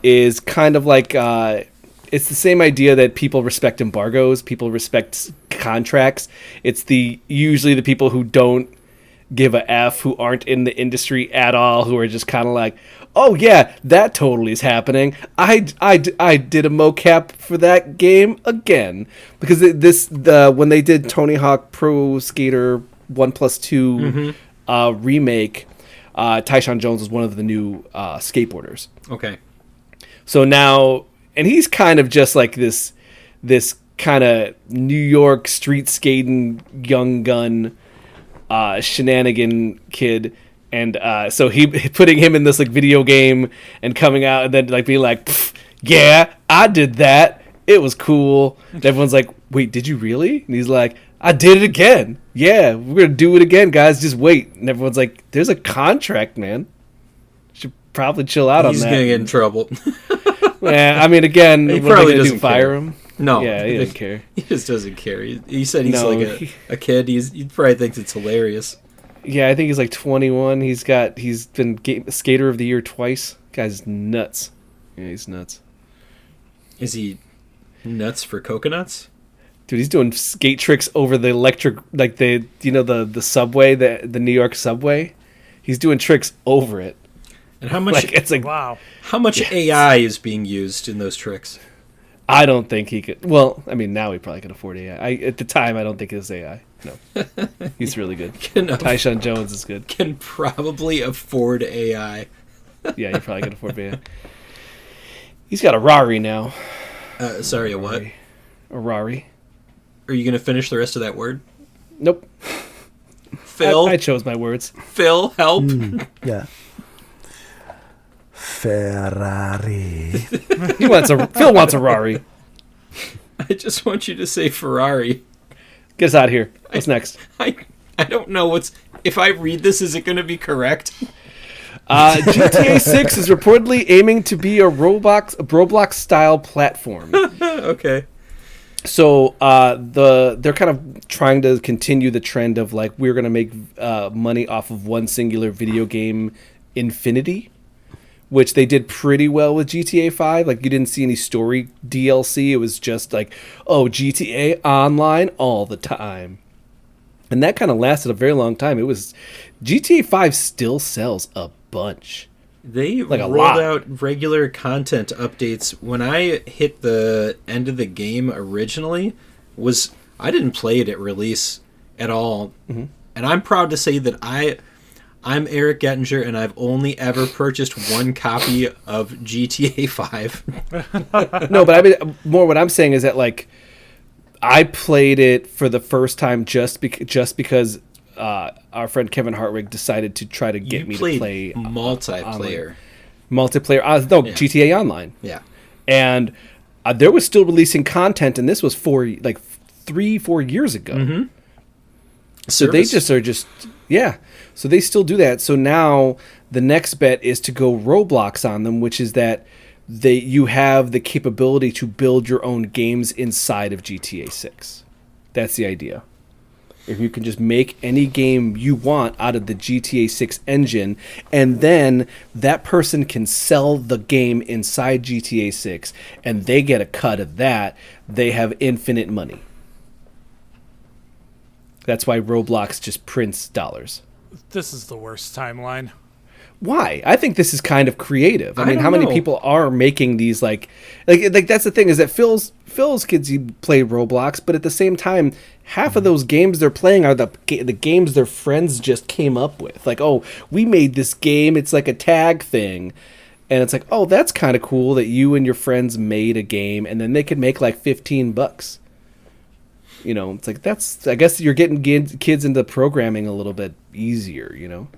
is kind of like it's the same idea that people respect embargoes, people respect contracts. It's usually the people who don't give a F, who aren't in the industry at all, who are just kind of like, oh yeah, that totally is happening. I did a mocap for that game again, because when they did Tony Hawk Pro Skater 1+2 remake, Tyshawn Jones was one of the new skateboarders. Okay. So now, and he's kind of just like this kind of New York street skating young gun shenanigan kid, and so he putting him in this like video game and coming out and then like being like, yeah, I did that, it was cool. And everyone's like, wait, did you really? And he's like, I did it again. Yeah, we're gonna do it again, guys, just wait. And everyone's like, there's a contract, man, should probably chill out on that. He's gonna get in trouble. Yeah, I mean, again, He what probably they doesn't fire care. him. No. Yeah, he doesn't care. He just doesn't care. He said he's No, like a kid. He probably thinks it's hilarious. Yeah, I think he's like 21. He's been Skater of the Year twice. Guy's nuts. Yeah, he's nuts. Is he nuts for coconuts? Dude, he's doing skate tricks over the electric, like the subway, the New York subway. He's doing tricks over it. And how much? Like, it's like, Wow. How much AI is being used in those tricks? I don't think he could. Well, I mean, now he probably can afford AI. At the time, I don't think it was AI. No, he's really good. Tyshawn Jones is good. Can probably afford AI. Yeah, he probably can afford AI. He's got a Rari now. Sorry, a what? A Rari. Are you gonna finish the rest of that word? Nope. Phil, I chose my words. Phil, help! Yeah. Ferrari. Phil wants a Rari. I just want you to say Ferrari. Get us out of here. What's next? I don't know what's. If I read this, is it going to be correct? GTA 6 is reportedly aiming to be a Roblox style platform. Okay. So they're kind of trying to continue the trend of like, we're going to make money off of one singular video game, Infinity, which they did pretty well with GTA 5. Like, you didn't see any story DLC. It was just like, oh, GTA Online all the time. And that kind of lasted a very long time. GTA 5 still sells a bunch. They Like a rolled lot. out regular content updates. When I hit the end of the game originally, I didn't play it at release at all. Mm-hmm. And I'm proud to say that I'm Eric Gettinger, and I've only ever purchased one copy of GTA 5. No, but I mean, more what I'm saying is that, like, I played it for the first time just because our friend Kevin Hartwig decided to try to get me to play multiplayer. Multiplayer. Yeah. GTA Online. Yeah. And there was still releasing content, and this was 3-4 years ago. Mm-hmm. So they just are yeah. So they still do that. So now the next bet is to go Roblox on them, which is that you have the capability to build your own games inside of GTA 6. That's the idea. if you can just make any game you want out of the GTA 6 engine, and then that person can sell the game inside GTA 6, and they get a cut of that, they have infinite money. That's why Roblox just prints dollars. This is the worst timeline. Why? I think this is kind of creative. I mean, don't how many know. people are making these like that's the thing, is that Phil's kids play Roblox, but at the same time, half of those games they're playing are the games their friends just came up with. Like, oh, we made this game. It's like a tag thing, and it's like, oh, that's kind of cool that you and your friends made a game, and then they could make like $15. You know, it's like I guess you're getting kids into programming a little bit easier. You know.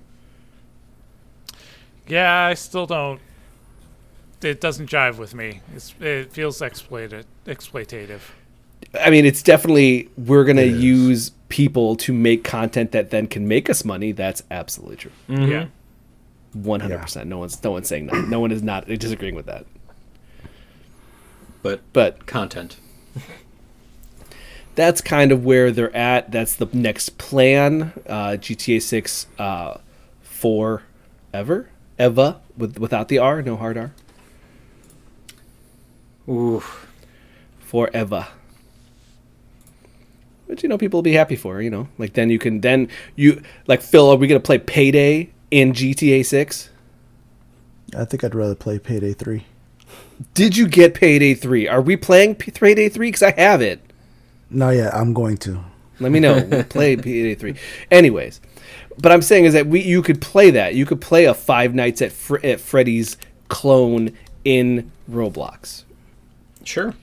Yeah, I still don't. It doesn't jive with me. It feels exploitative. I mean, it's definitely, we're going to use people to make content that then can make us money. That's absolutely true. Mm-hmm. Yeah. 100%. Yeah. No one's saying that. No one is not disagreeing with that. But content. That's kind of where they're at. That's the next plan. GTA 6 forever. Eva, without the R, no hard R. Ooh. Forever. But, people will be happy for, Like, then like, Phil, are we going to play Payday in GTA 6? I think I'd rather play Payday 3. Did you get Payday 3? Are we playing Payday 3? Because I have it. No, yeah, I'm going to. Let me know. We'll play Payday 3. Anyways, but I'm saying is that you could play that. You could play a Five Nights at Freddy's clone in Roblox. Sure.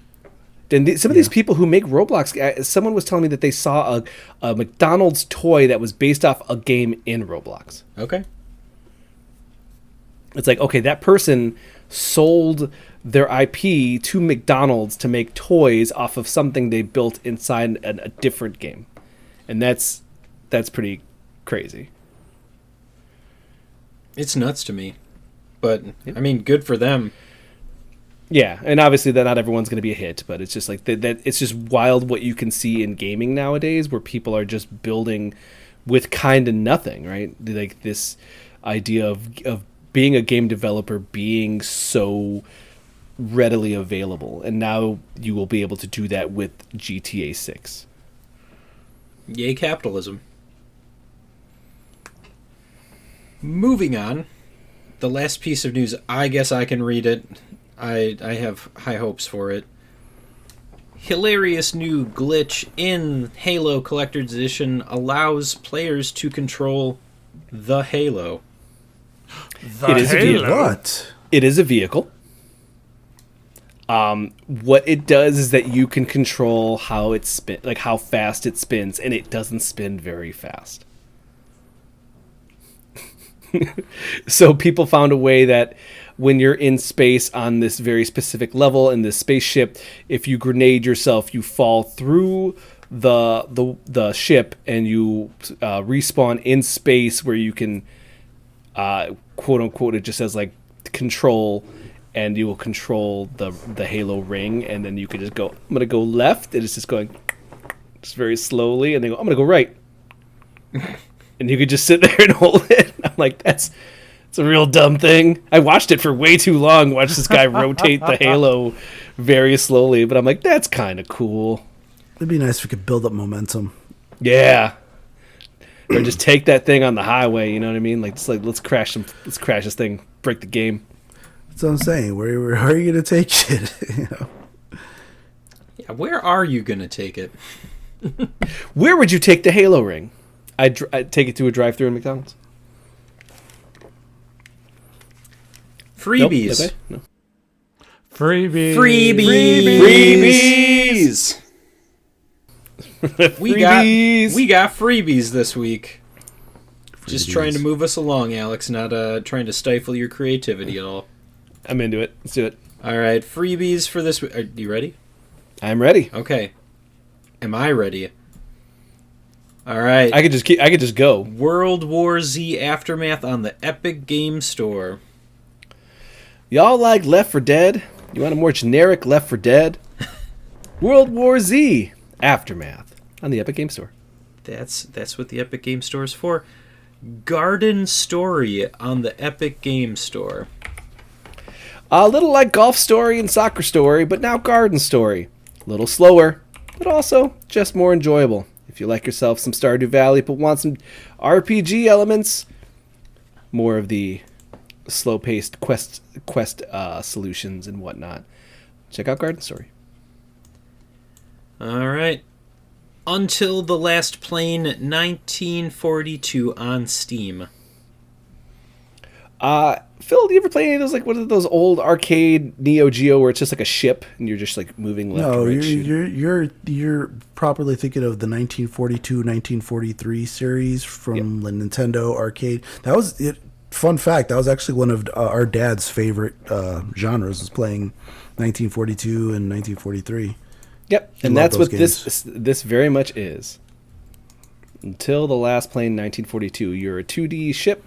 And some of these people who make Roblox, someone was telling me that they saw a McDonald's toy that was based off a game in Roblox. Okay. It's like, okay, that person sold their IP to McDonald's to make toys off of something they built inside a different game. And that's pretty crazy. It's nuts to me. But, I mean, good for them. Yeah, and obviously that not everyone's going to be a hit, but it's just like that. It's just wild what you can see in gaming nowadays, where people are just building with kind of nothing, right? Like this idea of being a game developer being so readily available, and now you will be able to do that with GTA 6. Yay, capitalism. Moving on, the last piece of news, I guess I can read it. I have high hopes for it. Hilarious new glitch in Halo Collector's Edition allows players to control the Halo. It is a vehicle. What? It is a vehicle. What it does is that you can control how it spin, like how fast it spins, and it doesn't spin very fast. So people found a way that when you're in space on this very specific level in this spaceship, if you grenade yourself, you fall through the ship and you respawn in space, where you can quote unquote, it just says like control, and you will control the Halo ring, and then you can just go, I'm gonna go left, and it's just going just very slowly, and then go, I'm gonna go right. And you could just sit there and hold it. I'm like, it's a real dumb thing. I watched it for way too long. Watched this guy rotate the Halo very slowly, but I'm like, that's kind of cool. It'd be nice if we could build up momentum. Yeah. Or just take that thing on the highway. You know what I mean? Like, just like let's crash this thing, break the game. That's what I'm saying. Where are you gonna take shit? Yeah, where are you gonna take it? Where would you take the Halo ring? I'd take it to a drive-thru in McDonald's. Freebies. Nope. Okay. No. Freebies. Freebies. We got freebies this week. Just trying to move us along, Alex, not trying to stifle your creativity at all. I'm into it. Let's do it. All right, freebies for this week. Are you ready? I'm ready. Okay. Am I ready? All right. I could just go. World War Z Aftermath on the Epic Game Store. Y'all like Left 4 Dead? You want a more generic Left 4 Dead? World War Z Aftermath on the Epic Game Store. That's what the Epic Game Store is for. Garden Story on the Epic Game Store. A little like Golf Story and Soccer Story, but now Garden Story. A little slower, but also just more enjoyable. If you like yourself some Stardew Valley but want some RPG elements, more of the slow-paced quest solutions and whatnot, check out Garden Story. All right. Until the Last Plane 1942 on Steam. Phil, do you ever play any of those, like, what are those old arcade Neo Geo where it's just like a ship and you're just like moving left No, and right? you're properly thinking of the 1942-1943 series from the Nintendo arcade. That was it. Fun fact, that was actually one of our dad's favorite genres, was playing 1942 and 1943. Yep, and that's what this very much is. Until the Last Plane 1942. You're a 2D ship,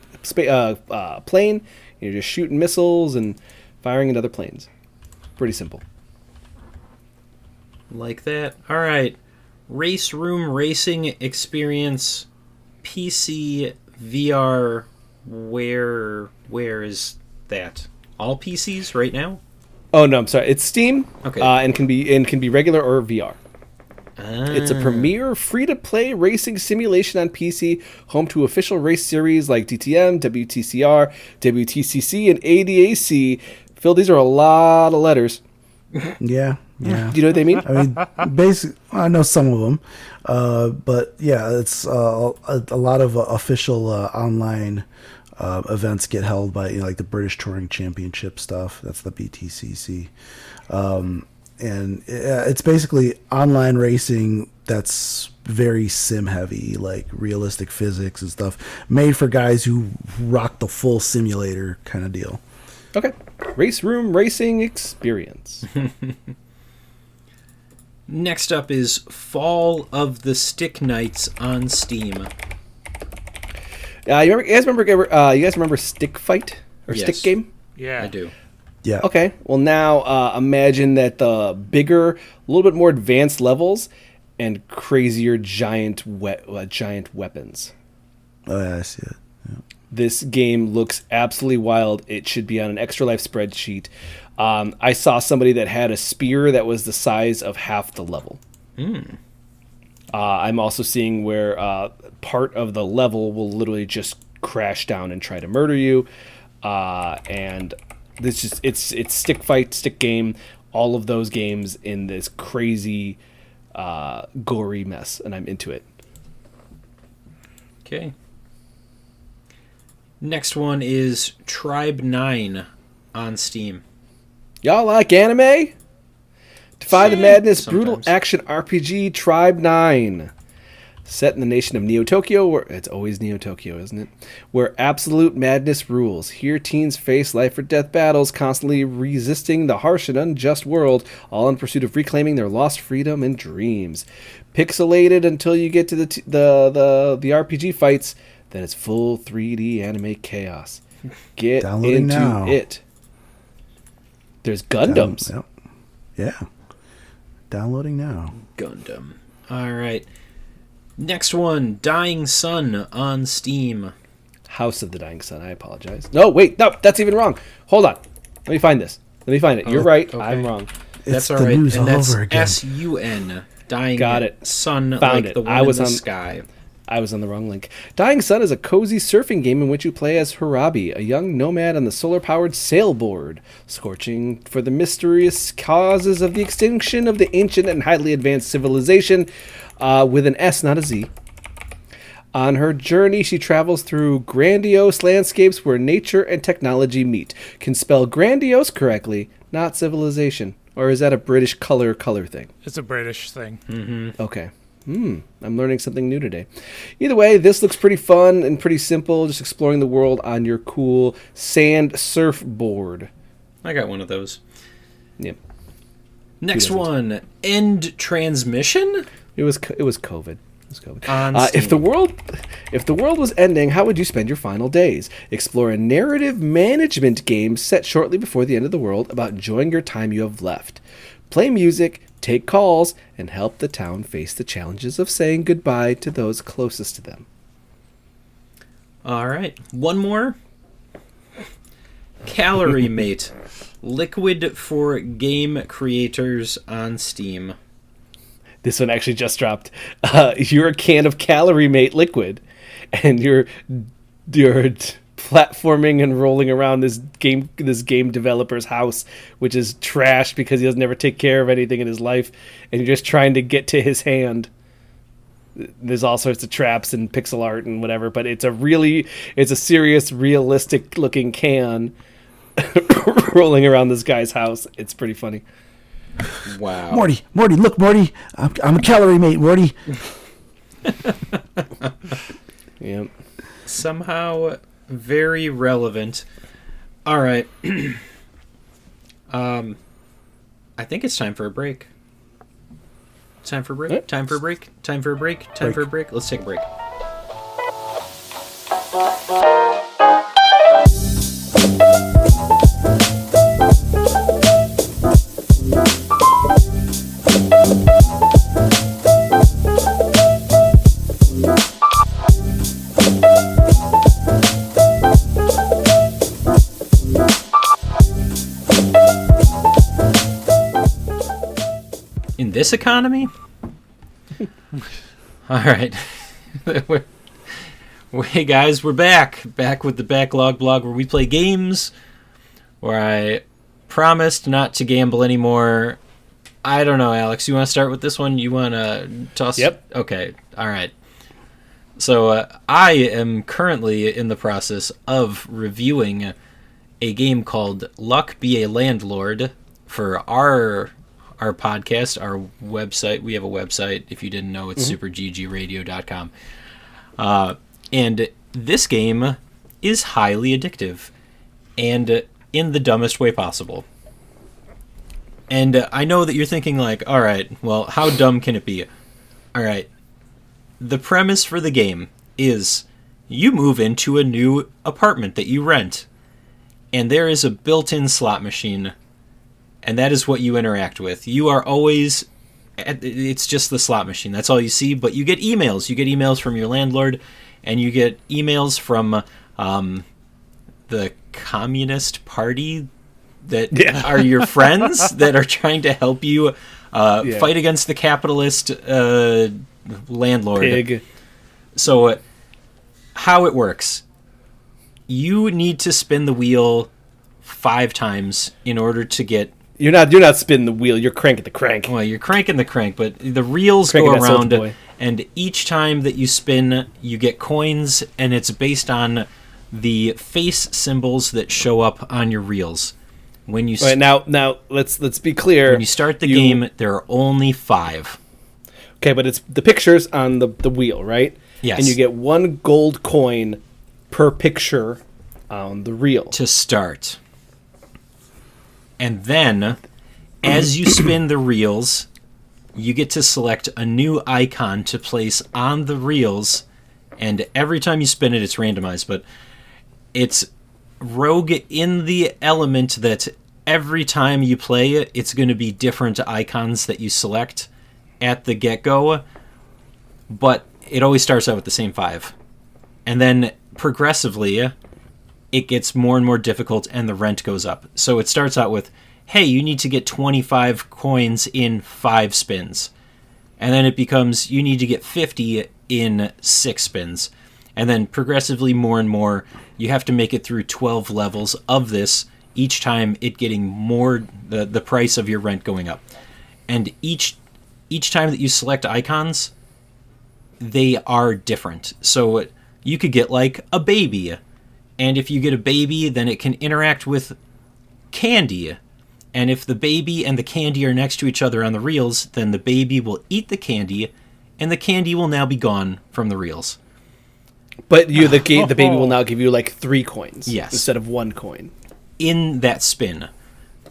plane, and you're just shooting missiles and firing at other planes. Pretty simple. Like that. All right. Race Room Racing Experience PC VR. Where is that? All PCs right now? Oh no, I'm sorry. It's Steam. Okay. And can be regular or VR. It's a premier free-to-play racing simulation on PC, home to official race series like DTM, WTCR, WTCC, and ADAC. Phil, these are a lot of letters. Yeah. Do you know what they mean? I mean, basically, I know some of them, but yeah, it's a lot of official online events get held by, like the British Touring Championship stuff. That's the BTCC, and it's basically online racing that's very sim heavy, like realistic physics and stuff, made for guys who rock the full simulator kind of deal. Okay. Race Room Racing Experience. Next up is Fall of the Stick Knights on Steam. You guys remember Stick Fight or Yes. Stick Game? Yeah, I do. Yeah. Okay. Well, now imagine that the bigger, a little bit more advanced levels and crazier giant weapons. Oh yeah, I see it. Yeah. This game looks absolutely wild. It should be on an Extra Life spreadsheet. I saw somebody that had a spear that was the size of half the level. I'm also seeing where part of the level will literally just crash down and try to murder you. And it's stick fight, stick game, all of those games in this crazy, gory mess, and I'm into it. Okay. Next one is Tribe 9 on Steam. Y'all like anime? Defy the madness, sometimes. brutal action RPG Tribe 9. Set in the nation of Neo-Tokyo, where it's always Neo-Tokyo, isn't it? Where absolute madness rules. Here teens face life-or-death battles, constantly resisting the harsh and unjust world, all in pursuit of reclaiming their lost freedom and dreams. Pixelated until you get to the RPG fights, then it's full 3D anime chaos. Get Downloading into now. it. There's Gundams. Yep. Yeah. Downloading now. Gundam. All right. Next one, Dying Sun on Steam. House of the Dying Sun. I apologize. No, wait. No, that's even wrong. Hold on. Let me find this. Let me find it. You're right. okay. I'm wrong. That's It's all the right. news And all that's over again. SUN. Dying Got it. Sun, Found like it. the one I was in the on- sky. I was on the wrong link. Dying Sun is a cozy surfing game in which you play as Harabi, a young nomad on the solar-powered sailboard, scorching for the mysterious causes of the extinction of the ancient and highly advanced civilization, with an S, not a Z. On her journey, she travels through grandiose landscapes where nature and technology meet. Can spell grandiose correctly, not civilization. Or is that a British color thing? It's a British thing. Okay. I'm learning something new today. Either way, this looks pretty fun and pretty simple, just exploring the world on your cool sand surfboard. I got one of those. Yep. Next doesn't? one, End Transmission It was COVID. It was COVID. on If the Steam. world was ending, how would you spend your final days? Explore a narrative management game set shortly before the end of the world about enjoying your time you have left. Play music, take calls, and help the town face the challenges of saying goodbye to those closest to them. All right. One more. Calorie Mate. Liquid for game creators on Steam. This one actually just dropped. You're a can of Calorie Mate liquid, and you're platforming and rolling around this game developer's house, which is trash because he doesn't ever take care of anything in his life, and you're just trying to get to his hand. There's all sorts of traps and pixel art and whatever, but it's a serious, realistic looking can rolling around this guy's house. It's pretty funny. Wow. Morty, look, Morty. I'm a Calorie Mate, Morty. Yeah. Somehow very relevant. All right. I think it's time for a break. Time for a break. What? Time for a break. Time for a break. Time for a break. Let's take a break. In this economy? All right. Hey guys, we're back with the Backlog Blog, where we play games, where I promised not to gamble anymore. I don't know, Alex, you want to start with this one? You want to toss? Yep. Okay, all right. So I am currently in the process of reviewing a game called Luck Be a Landlord for our podcast, our website. We have a website. If you didn't know, it's superggradio.com. And this game is highly addictive and in the dumbest way possible. And I know that you're thinking like, all right, well, how dumb can it be? All right. The premise for the game is you move into a new apartment that you rent, and there is a built-in slot machine. And that is what you interact with. You are always... It's just the slot machine. That's all you see. But you get emails. You get emails from your landlord. And you get emails from the Communist Party that are your friends that are trying to help you fight against the capitalist landlord. Pig. So how it works. You need to spin the wheel 5 times in order to get... You're not spinning the wheel. You're cranking the crank. Well, you're cranking the crank, but the reels Cranking go that Soulja Boy. around, and each time that you spin, you get coins, and it's based on the face symbols that show up on your reels. When you Right, now let's be clear. when you start the game, there are only 5. Okay, but it's the pictures on the wheel, right? Yes. And you get 1 gold coin per picture on the reel. To start. And then, as you spin the reels, you get to select a new icon to place on the reels, and every time you spin it, it's randomized, but it's rogue in the element that every time you play it, it's going to be different icons that you select at the get-go, but it always starts out with the same 5. And then, progressively, it gets more and more difficult and the rent goes up. So it starts out with, hey, you need to get 25 coins in 5 spins. And then it becomes, you need to get 50 in 6 spins. And then progressively more and more, you have to make it through 12 levels of this, each time it getting more, the price of your rent going up. And each time that you select icons, they are different. So you could get like a baby. And if you get a baby, then it can interact with candy. And if the baby and the candy are next to each other on the reels, then the baby will eat the candy, and the candy will now be gone from the reels. But the baby will now give you like 3 coins instead of 1 coin. In that spin.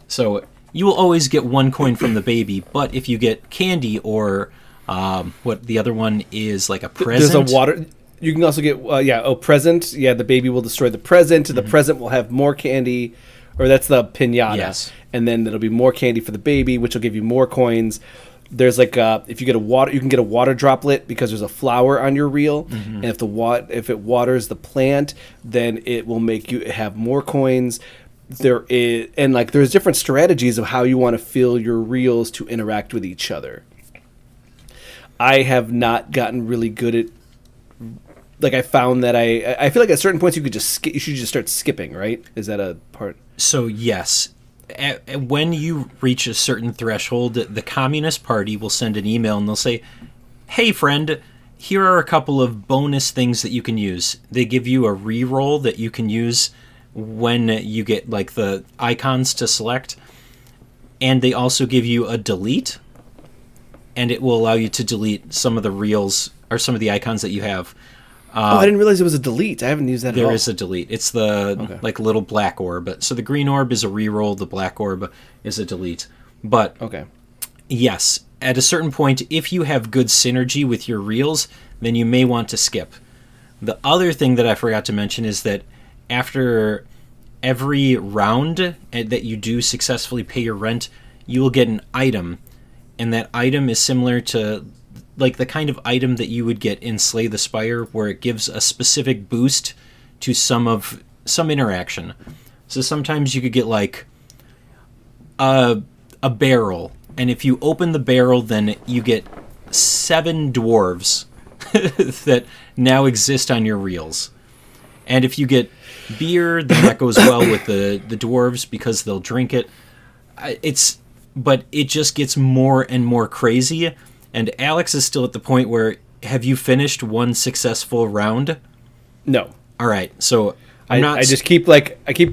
So you will always get 1 coin from the baby, but if you get candy or what the other one is, like a present. There's a water... You can also get, present. Yeah, the baby will destroy the present. The present will have more candy. or that's the pinata. Yes. And then there'll be more candy for the baby, which will give you more coins. There's like if you get you can get a water droplet because there's a flower on your reel, and if it waters the plant, then it will make you have more coins. There's different strategies of how you want to fill your reels to interact with each other. I have not gotten really good at. Like I found that I feel like at certain points you should just start skipping, right? Is that a part? So yes. When you reach a certain threshold, the Communist Party will send an email and they'll say, hey, friend, here are a couple of bonus things that you can use. They give you a re-roll that you can use when you get like the icons to select. And they also give you a delete. And it will allow you to delete some of the reels or some of the icons that you have. I didn't realize it was a delete. I haven't used that at all. There is a delete. It's the like little black orb. So the green orb is a reroll. The black orb is a delete. But yes, at a certain point, if you have good synergy with your reels, then you may want to skip. The other thing that I forgot to mention is that after every round that you do successfully pay your rent, you will get an item. And that item is similar to like the kind of item that you would get in Slay the Spire, where it gives a specific boost to some interaction. So sometimes you could get like a barrel, and if you open the barrel, then you get 7 dwarves that now exist on your reels. And if you get beer, then that goes well with the dwarves because they'll drink it. But it just gets more and more crazy. And Alex is still at the point where, have you finished one successful round? No. All right. So I just keep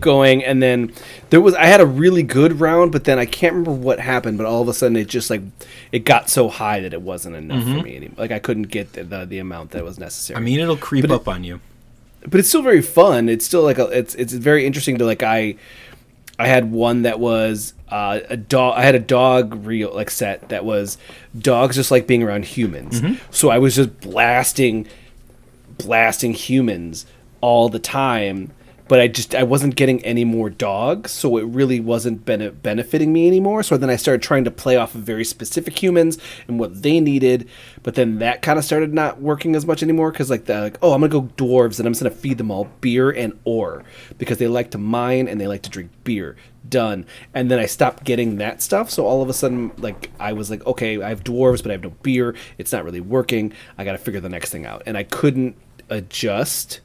going, and then I had a really good round, but then I can't remember what happened, but all of a sudden it just it got so high that it wasn't enough for me anymore. Like I couldn't get the amount that was necessary. I mean, it'll creep up on you. But it's still very fun. It's still it's very interesting to I had one that was a dog. I had a dog reel set that was dogs just like being around humans. So I was just blasting humans all the time, but I wasn't getting any more dogs, so it really wasn't benefiting me anymore. So then I started trying to play off of very specific humans and what they needed, but then that kind of started not working as much anymore because I'm gonna go dwarves and I'm just gonna feed them all beer and ore because they like to mine and they like to drink beer. Done. And then I stopped getting that stuff, so all of a sudden I was like, okay, I have dwarves but I have no beer. It's not really working. I gotta figure the next thing out, and I couldn't adjust.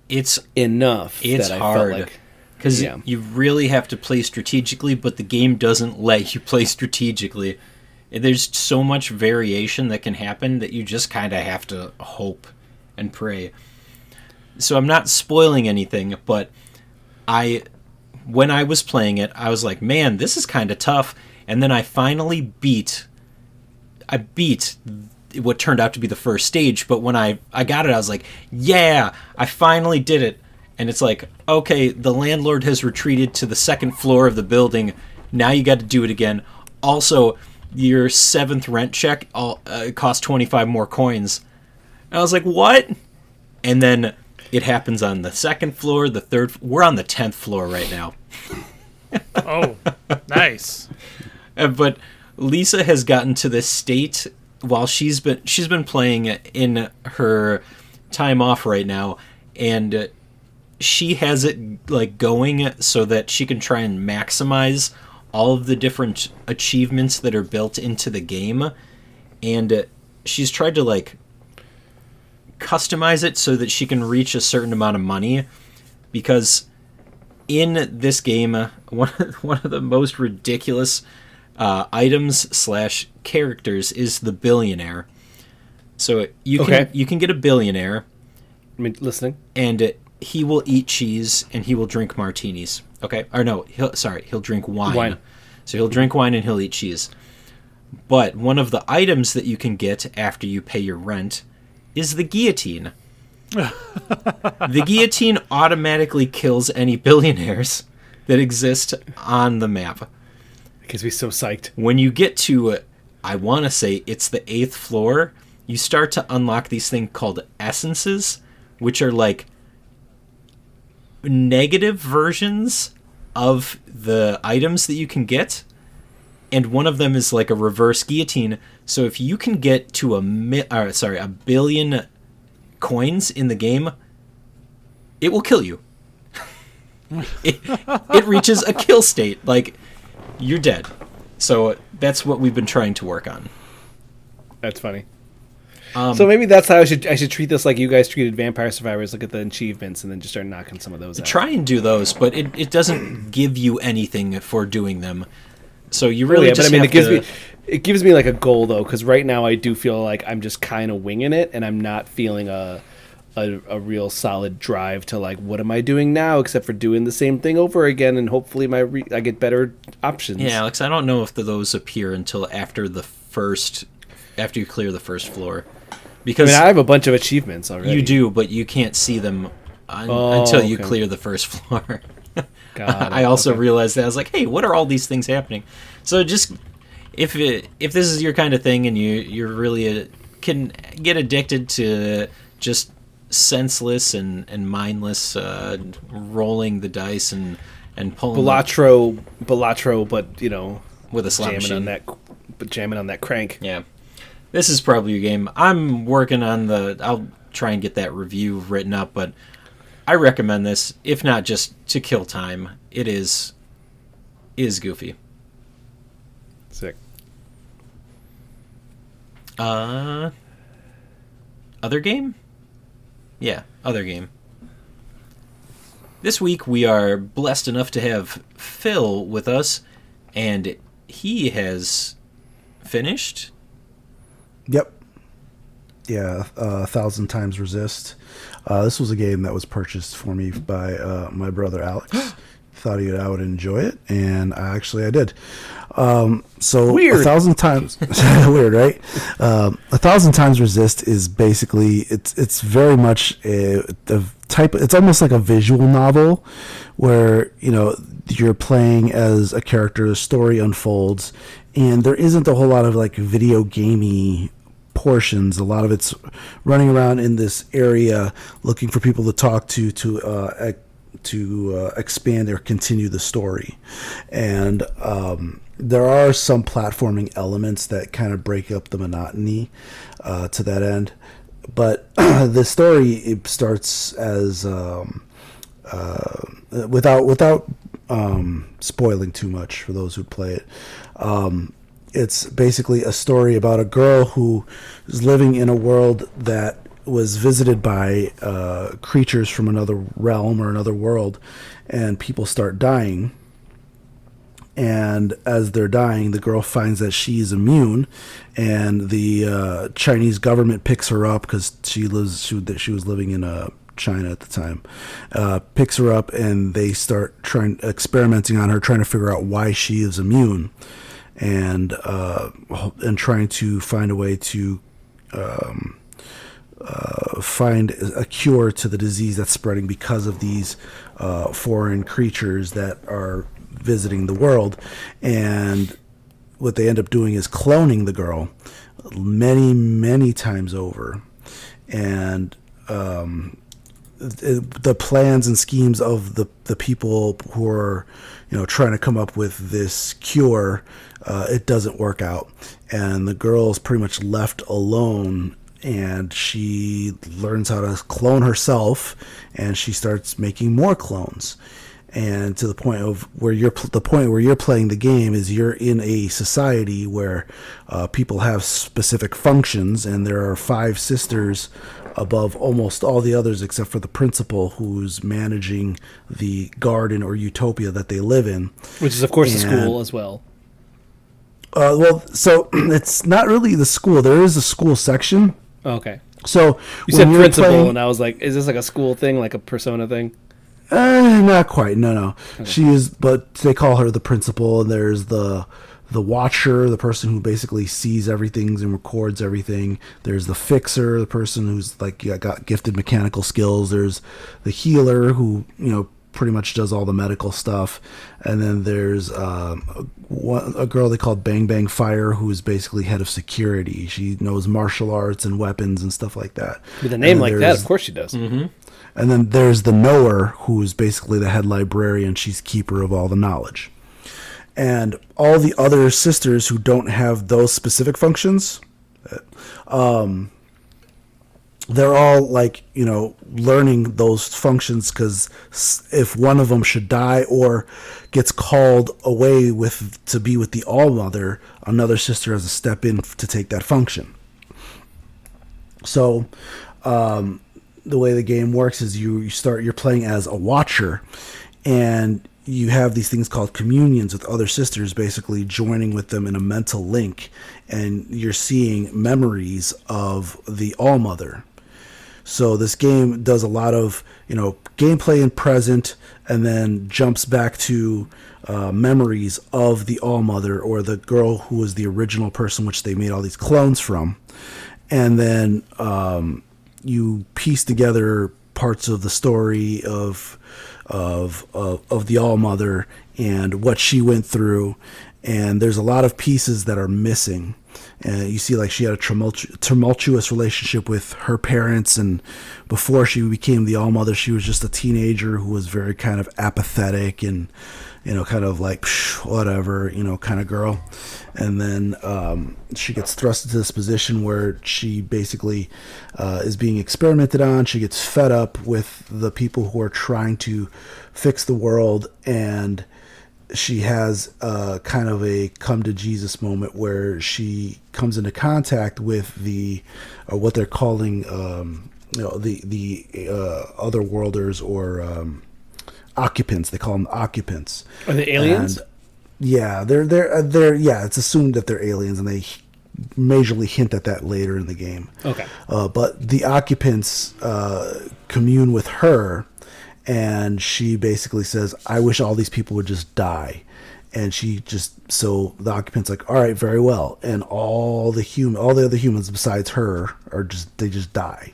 It's enough. It's that hard I felt because you really have to play strategically, but the game doesn't let you play strategically. There's so much variation that can happen that you just kind of have to hope and pray. So I'm not spoiling anything, but when I was playing it, I was like, man, this is kind of tough. And then I finally beat what turned out to be the first stage, but when I got it, I was like, yeah, I finally did it. And it's like, okay, the landlord has retreated to the second floor of the building. Now you got to do it again. Also, your 7th rent check cost 25 more coins. And I was like, what? And then it happens on the 2nd floor, the 3rd. We're on the 10th floor right now. Oh, nice. But Lisa has gotten to this state while she's been playing in her time off right now, and she has it going so that she can try and maximize all of the different achievements that are built into the game, and she's tried to customize it so that she can reach a certain amount of money, because in this game one of the most ridiculous items / characters is the billionaire. So you can get a billionaire. Listening. And he will eat cheese and he will drink martinis. Okay? Or no, he'll drink wine. So he'll drink wine and he'll eat cheese. But one of the items that you can get after you pay your rent is the guillotine. The guillotine automatically kills any billionaires that exist on the map. Because we're so psyched. When you get to, I want to say it's the 8th floor, you start to unlock these things called essences, which are negative versions of the items that you can get, and one of them is like a reverse guillotine. So if you can get to a billion coins in the game, it will kill you. it reaches a kill state. Like, you're dead. So that's what we've been trying to work on. That's funny. So maybe that's how I should treat this, like you guys treated Vampire Survivors. Look at the achievements and then just start knocking some of those out. Try and do those, but it doesn't give you anything for doing them. So you really just have to... It gives me like a goal though, because right now I do feel like I'm just kind of winging it, and I'm not feeling a real solid drive to like, what am I doing now except for doing the same thing over again, and hopefully I get better options. Yeah, Alex, I don't know if those appear until after you clear the first floor. Because I have a bunch of achievements already. You do, but you can't see them until you clear the first floor. I also realized that. I was like, hey, what are all these things happening? So just, if this is your kind of thing and you're really can get addicted to just senseless and mindless rolling the dice and pulling... Balatro, but, with a slot machine. Jamming on that crank. Yeah. This is probably your game. I'm working on I'll try and get that review written up, but I recommend this, if not just to kill time. It is goofy. Sick. Other game? Yeah, other game. This week we are blessed enough to have Phil with us, and he has finished... Yep. Yeah, 1,000 Times Resist. This was a game that was purchased for me by my brother Alex. Thought I would enjoy it, and I did. So weird. 1,000 times weird, right? 1,000 Times Resist is basically it's very much a type. It's almost like a visual novel, where you're playing as a character. The story unfolds, and there isn't a whole lot of like video gamey portions. A lot of it's running around in this area looking for people to talk to expand or continue the story. And there are some platforming elements that kind of break up the monotony to that end. But the story, it starts as without spoiling too much for those who play it. It's basically a story about a girl who is living in a world that was visited by creatures from another realm or another world, and people start dying. And as they're dying, the girl finds that she's immune, and the Chinese government picks her up because she was living in China at the time. Picks her up, and they start experimenting on her, trying to figure out why she is immune. And trying to find a way to find a cure to the disease that's spreading because of these foreign creatures that are visiting the world. And what they end up doing is cloning the girl many, many times over. And the plans and schemes of the people who are trying to come up with this cure, it doesn't work out, and the girl's pretty much left alone, and she learns how to clone herself, and she starts making more clones. And to the point of where you're playing the game is you're in a society where people have specific functions, and there are 5 sisters above almost all the others except for the principal, who's managing the garden or utopia that they live in, which is of course a school as well. So it's not really the school. There is a school section. Okay. So you said principal, and I was like, is this like a school thing, like a Persona thing? Not quite. No. Okay. She is, but they call her the principal, and there's the watcher, the person who basically sees everything and records everything. There's the fixer, the person who's like got gifted mechanical skills. There's the healer, who pretty much does all the medical stuff. And then there's a girl they called Bang Bang Fire, who's basically head of security. She knows martial arts and weapons and stuff like that. With a name like that, of course she does. Mm-hmm. And then there's the knower, who's basically the head librarian. She's keeper of all the knowledge. And all the other sisters who don't have those specific functions, they're all like, learning those functions, because if one of them should die or gets called away to be with the All-Mother, another sister has to step in to take that function. So the way the game works is you're playing as a watcher, and you have these things called communions with other sisters, basically joining with them in a mental link, and you're seeing memories of the All-Mother. So this game does a lot of, gameplay in present, and then jumps back to memories of the All-Mother, or the girl who was the original person, which they made all these clones from. And then you piece together parts of the story of the All-Mother and what she went through. And there's a lot of pieces that are missing. And you see, like, she had a tumultuous relationship with her parents, and before she became the All-Mother, she was just a teenager who was very kind of apathetic and, kind of like, whatever, kind of girl. And then she gets thrust into this position where she basically is being experimented on. She gets fed up with the people who are trying to fix the world, and she has kind of a come to Jesus moment where she comes into contact with what they're calling the other worlders, or occupants. They call them occupants. Are they aliens? And, yeah, they're yeah. It's assumed that they're aliens, and they majorly hint at that later in the game. Okay. But the occupants commune with her. And she basically says, I wish all these people would just die. And so the occupant's like, all right, very well. And all the other humans besides her they just die.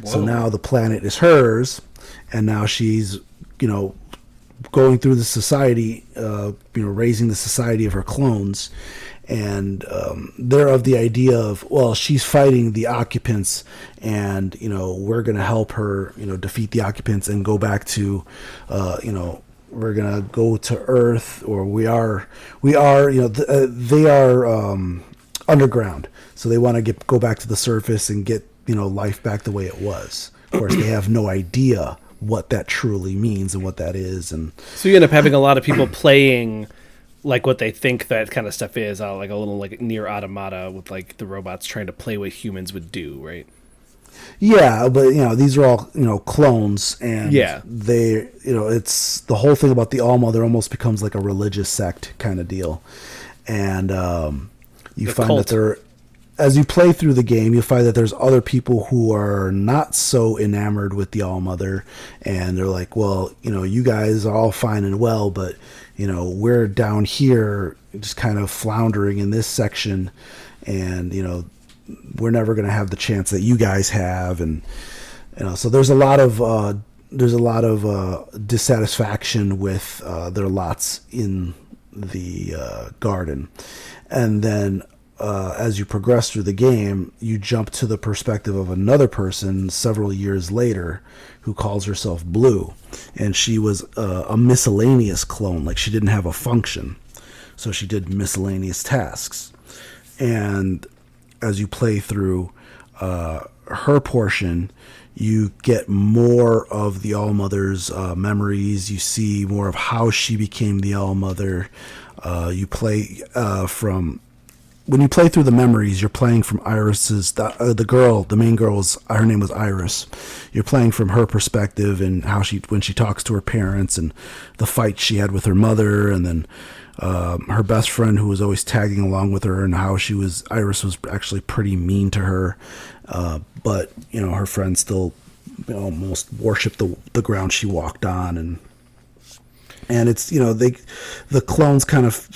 Whoa. So now the planet is hers, and now she's, going through the society, raising the society of her clones. And they're of the idea of, well, she's fighting the occupants, and we're going to help her defeat the occupants and go back to we're going to go to Earth, or we are they are underground, so they want to go back to the surface and get life back the way it was. Of course, they have no idea what that truly means and what that is. And so you end up having a lot of people playing like what they think that kind of stuff is, like a little like near automata, with like the robots trying to play what humans would do, right? Yeah, but these are all clones, and yeah, they it's the whole thing about the All-Mother almost becomes like a religious sect kind of deal. And you find cult. That as you play through the game, you'll find that there's other people who are not so enamored with the All-Mother, and they're like, well, you guys are all fine and well, but we're down here just kind of floundering in this section, and we're never going to have the chance that you guys have. And so there's a lot of dissatisfaction with their lots in the garden. And then as you progress through the game, you jump to the perspective of another person several years later who calls herself Blue, and she was a miscellaneous clone. Like, she didn't have a function, so she did miscellaneous tasks. And as you play through her portion, you get more of the All-Mother's memories. You see more of how she became the All-Mother. You play when you play through the memories, you're playing from Iris's, the main girl, her name was Iris. You're playing from her perspective, and how when she talks to her parents, and the fight she had with her mother, and then her best friend who was always tagging along with her, and how Iris was actually pretty mean to her. But, her friend still almost worshipped the ground she walked on, and it's, the clones kind of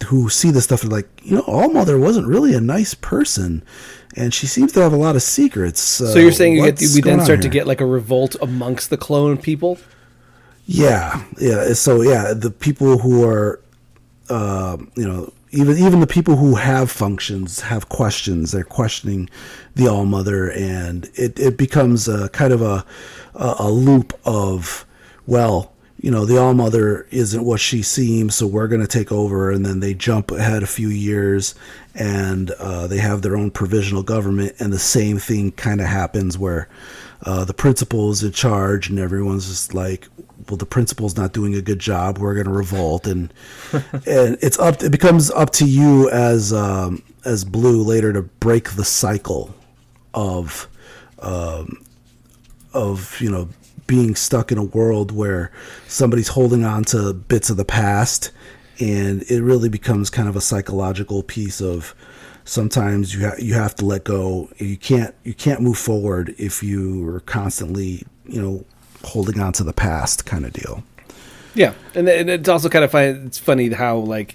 who see this stuff, are like, All-Mother wasn't really a nice person, and she seems to have a lot of secrets. So you're saying we then start to get like a revolt amongst the clone people? Yeah. So, the people who are, even the people who have functions have questions. They're questioning the All-Mother, and it becomes a kind of a loop of, well, the All-Mother isn't what she seems, so we're going to take over. And then they jump ahead a few years, and they have their own provisional government, and the same thing kind of happens where the principal is in charge, and everyone's just like, well, the principal's not doing a good job. We're going to revolt, and it becomes up to you as Blue later to break the cycle of being stuck in a world where somebody's holding on to bits of the past, and it really becomes kind of a psychological piece of sometimes you have to let go. You can't move forward if you are constantly holding on to the past kind of deal. Yeah, and it's also kind of it's funny how like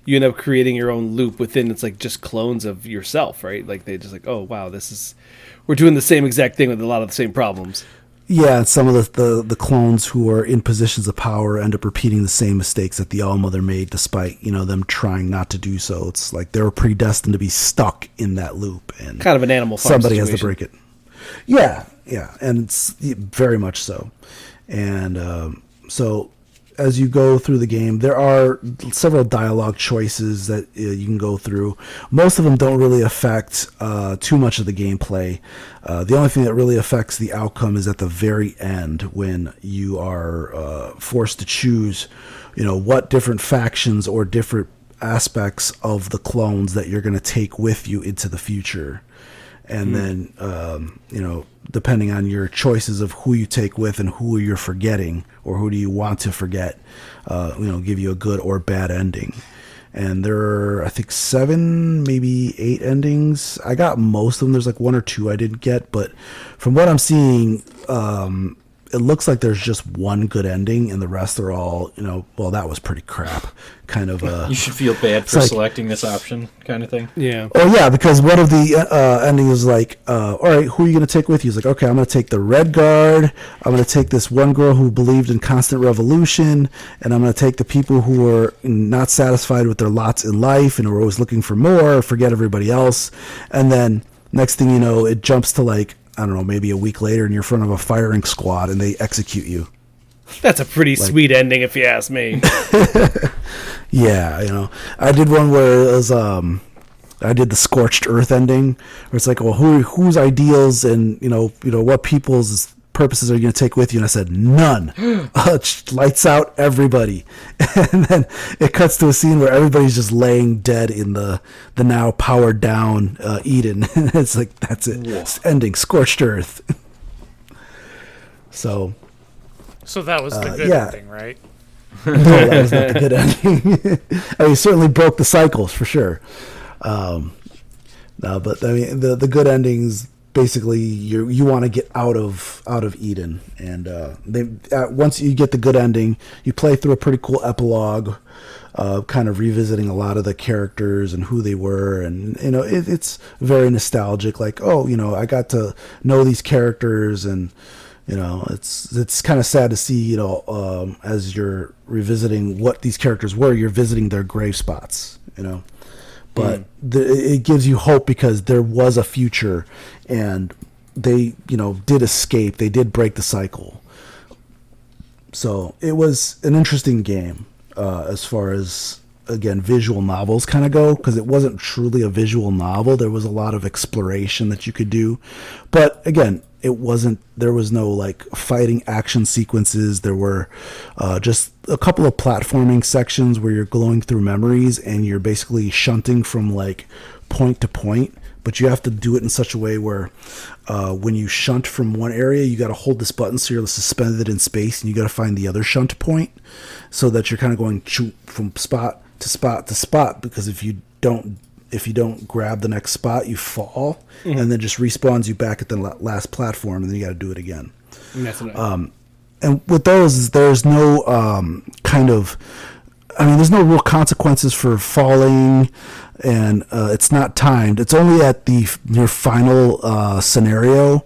you end up creating your own loop within. It's like just clones of yourself, right? Like they just like, oh wow, we're doing the same exact thing with a lot of the same problems. Yeah, and some of the clones who are in positions of power end up repeating the same mistakes that the All-Mother made, despite them trying not to do so. It's like they were predestined to be stuck in that loop, and kind of an Animal Farm somebody situation. Has to break it. Yeah, and it's very much so. And so as you go through the game, there are several dialogue choices that you can go through. Most of them don't really affect too much of the gameplay. The only thing that really affects the outcome is at the very end when you are forced to choose, what different factions or different aspects of the clones that you're going to take with you into the future. And then, depending on your choices of who you take with and who you're forgetting or who do you want to forget, give you a good or bad ending. And there are, I think, 7, maybe 8 endings. I got most of them. There's like 1 or 2 I didn't get. But from what I'm seeing, it looks like there's just one good ending, and the rest are all, well, that was pretty crap. Kind of. You should feel bad for selecting this option, kind of thing. Yeah. Oh yeah, because one of the endings is like, all right, who are you going to take with you? He's like, okay, I'm going to take the Red Guard. I'm going to take this one girl who believed in constant revolution, and I'm going to take the people who are not satisfied with their lots in life and are always looking for more. Forget everybody else, and then next thing you know, it jumps to like, I don't know, maybe a week later, and you're in front of a firing squad, and they execute you. That's a pretty sweet ending, if you ask me. Yeah, I did one where it was, I did the Scorched Earth ending, where it's like, well, whose ideals and what people's purposes are you going to take with you? And I said, none. Lights out everybody. And then it cuts to a scene where everybody's just laying dead in the now powered down Eden. And it's like, that's it. It's ending. Scorched Earth. So that was the good ending, right? No, that was not the good ending. I mean, it certainly broke the cycles for sure. No, but I mean, the good endings, basically you want to get out of Eden, and once you get the good ending, you play through a pretty cool epilogue, kind of revisiting a lot of the characters and who they were, and it's very nostalgic. Like, I got to know these characters, and it's kind of sad to see, as you're revisiting what these characters were, you're visiting their grave spots, but it gives you hope because there was a future, and they, did escape. They did break the cycle. So it was an interesting game, as far as, again, visual novels kind of go, because it wasn't truly a visual novel. There was a lot of exploration that you could do, but again, there was no like fighting action sequences. There were just a couple of platforming sections where you're going through memories and you're basically shunting from like point to point, but you have to do it in such a way where when you shunt from one area, you got to hold this button so you're suspended in space, and you got to find the other shunt point so that you're kind of going from spot to spot to spot, because if you don't grab the next spot, you fall, and then just respawns you back at the last platform, and then you got to do it again. And with those, there's no there's no real consequences for falling, and it's not timed. It's only at your final scenario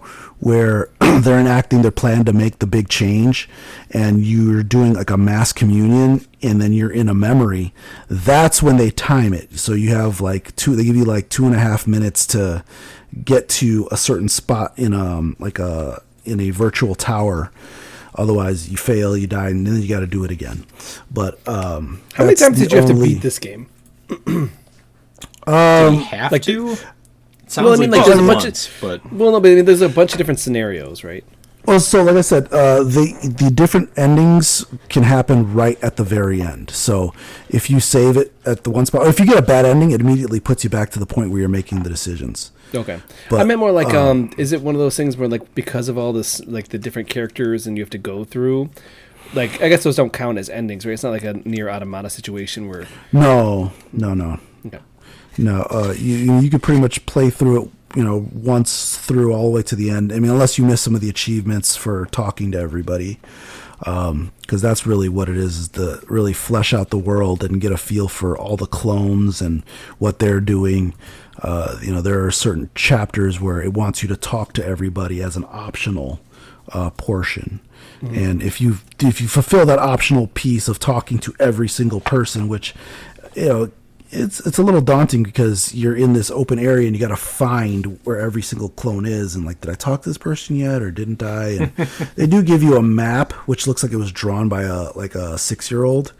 where they're enacting their plan to make the big change, and you're doing like a mass communion, and then you're in a memory. That's when they time it. So you have like they give you like 2.5 minutes to get to a certain spot in a virtual tower. Otherwise, you fail, you die, and then you got to do it again. But how many times did you have to beat this game? Do you have to? Sounds there's a bunch there's a bunch of different scenarios, right? Well, so like I said, the different endings can happen right at the very end. So if you save it at the one spot, or if you get a bad ending, it immediately puts you back to the point where you're making the decisions. Okay. But, I meant more like, is it one of those things where, like, because of all this, like, the different characters and you have to go through, like, I guess those don't count as endings, right? It's not like a near automata situation where... No. Okay. No, you could pretty much play through it, once through all the way to the end. I mean, unless you miss some of the achievements for talking to everybody, because that's really what it is to really flesh out the world and get a feel for all the clones and what they're doing. There are certain chapters where it wants you to talk to everybody as an optional portion. Mm-hmm. And if you fulfill that optional piece of talking to every single person, which, it's a little daunting because you're in this open area and you got to find where every single clone is, and like, did I talk to this person yet or didn't I? And they do give you a map which looks like it was drawn by a 6-year-old,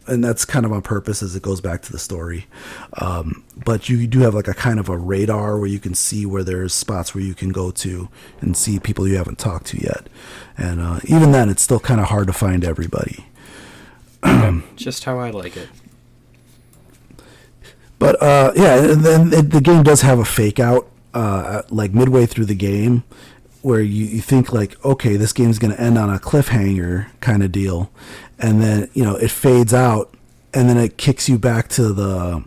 and that's kind of on purpose as it goes back to the story. But you do have like a kind of a radar where you can see where there's spots where you can go to and see people you haven't talked to yet. And even then, it's still kind of hard to find everybody. Just how I like it. But and then the game does have a fake out like midway through the game, where you think like, okay, this game's going to end on a cliffhanger kind of deal, and then it fades out, and then it kicks you back to the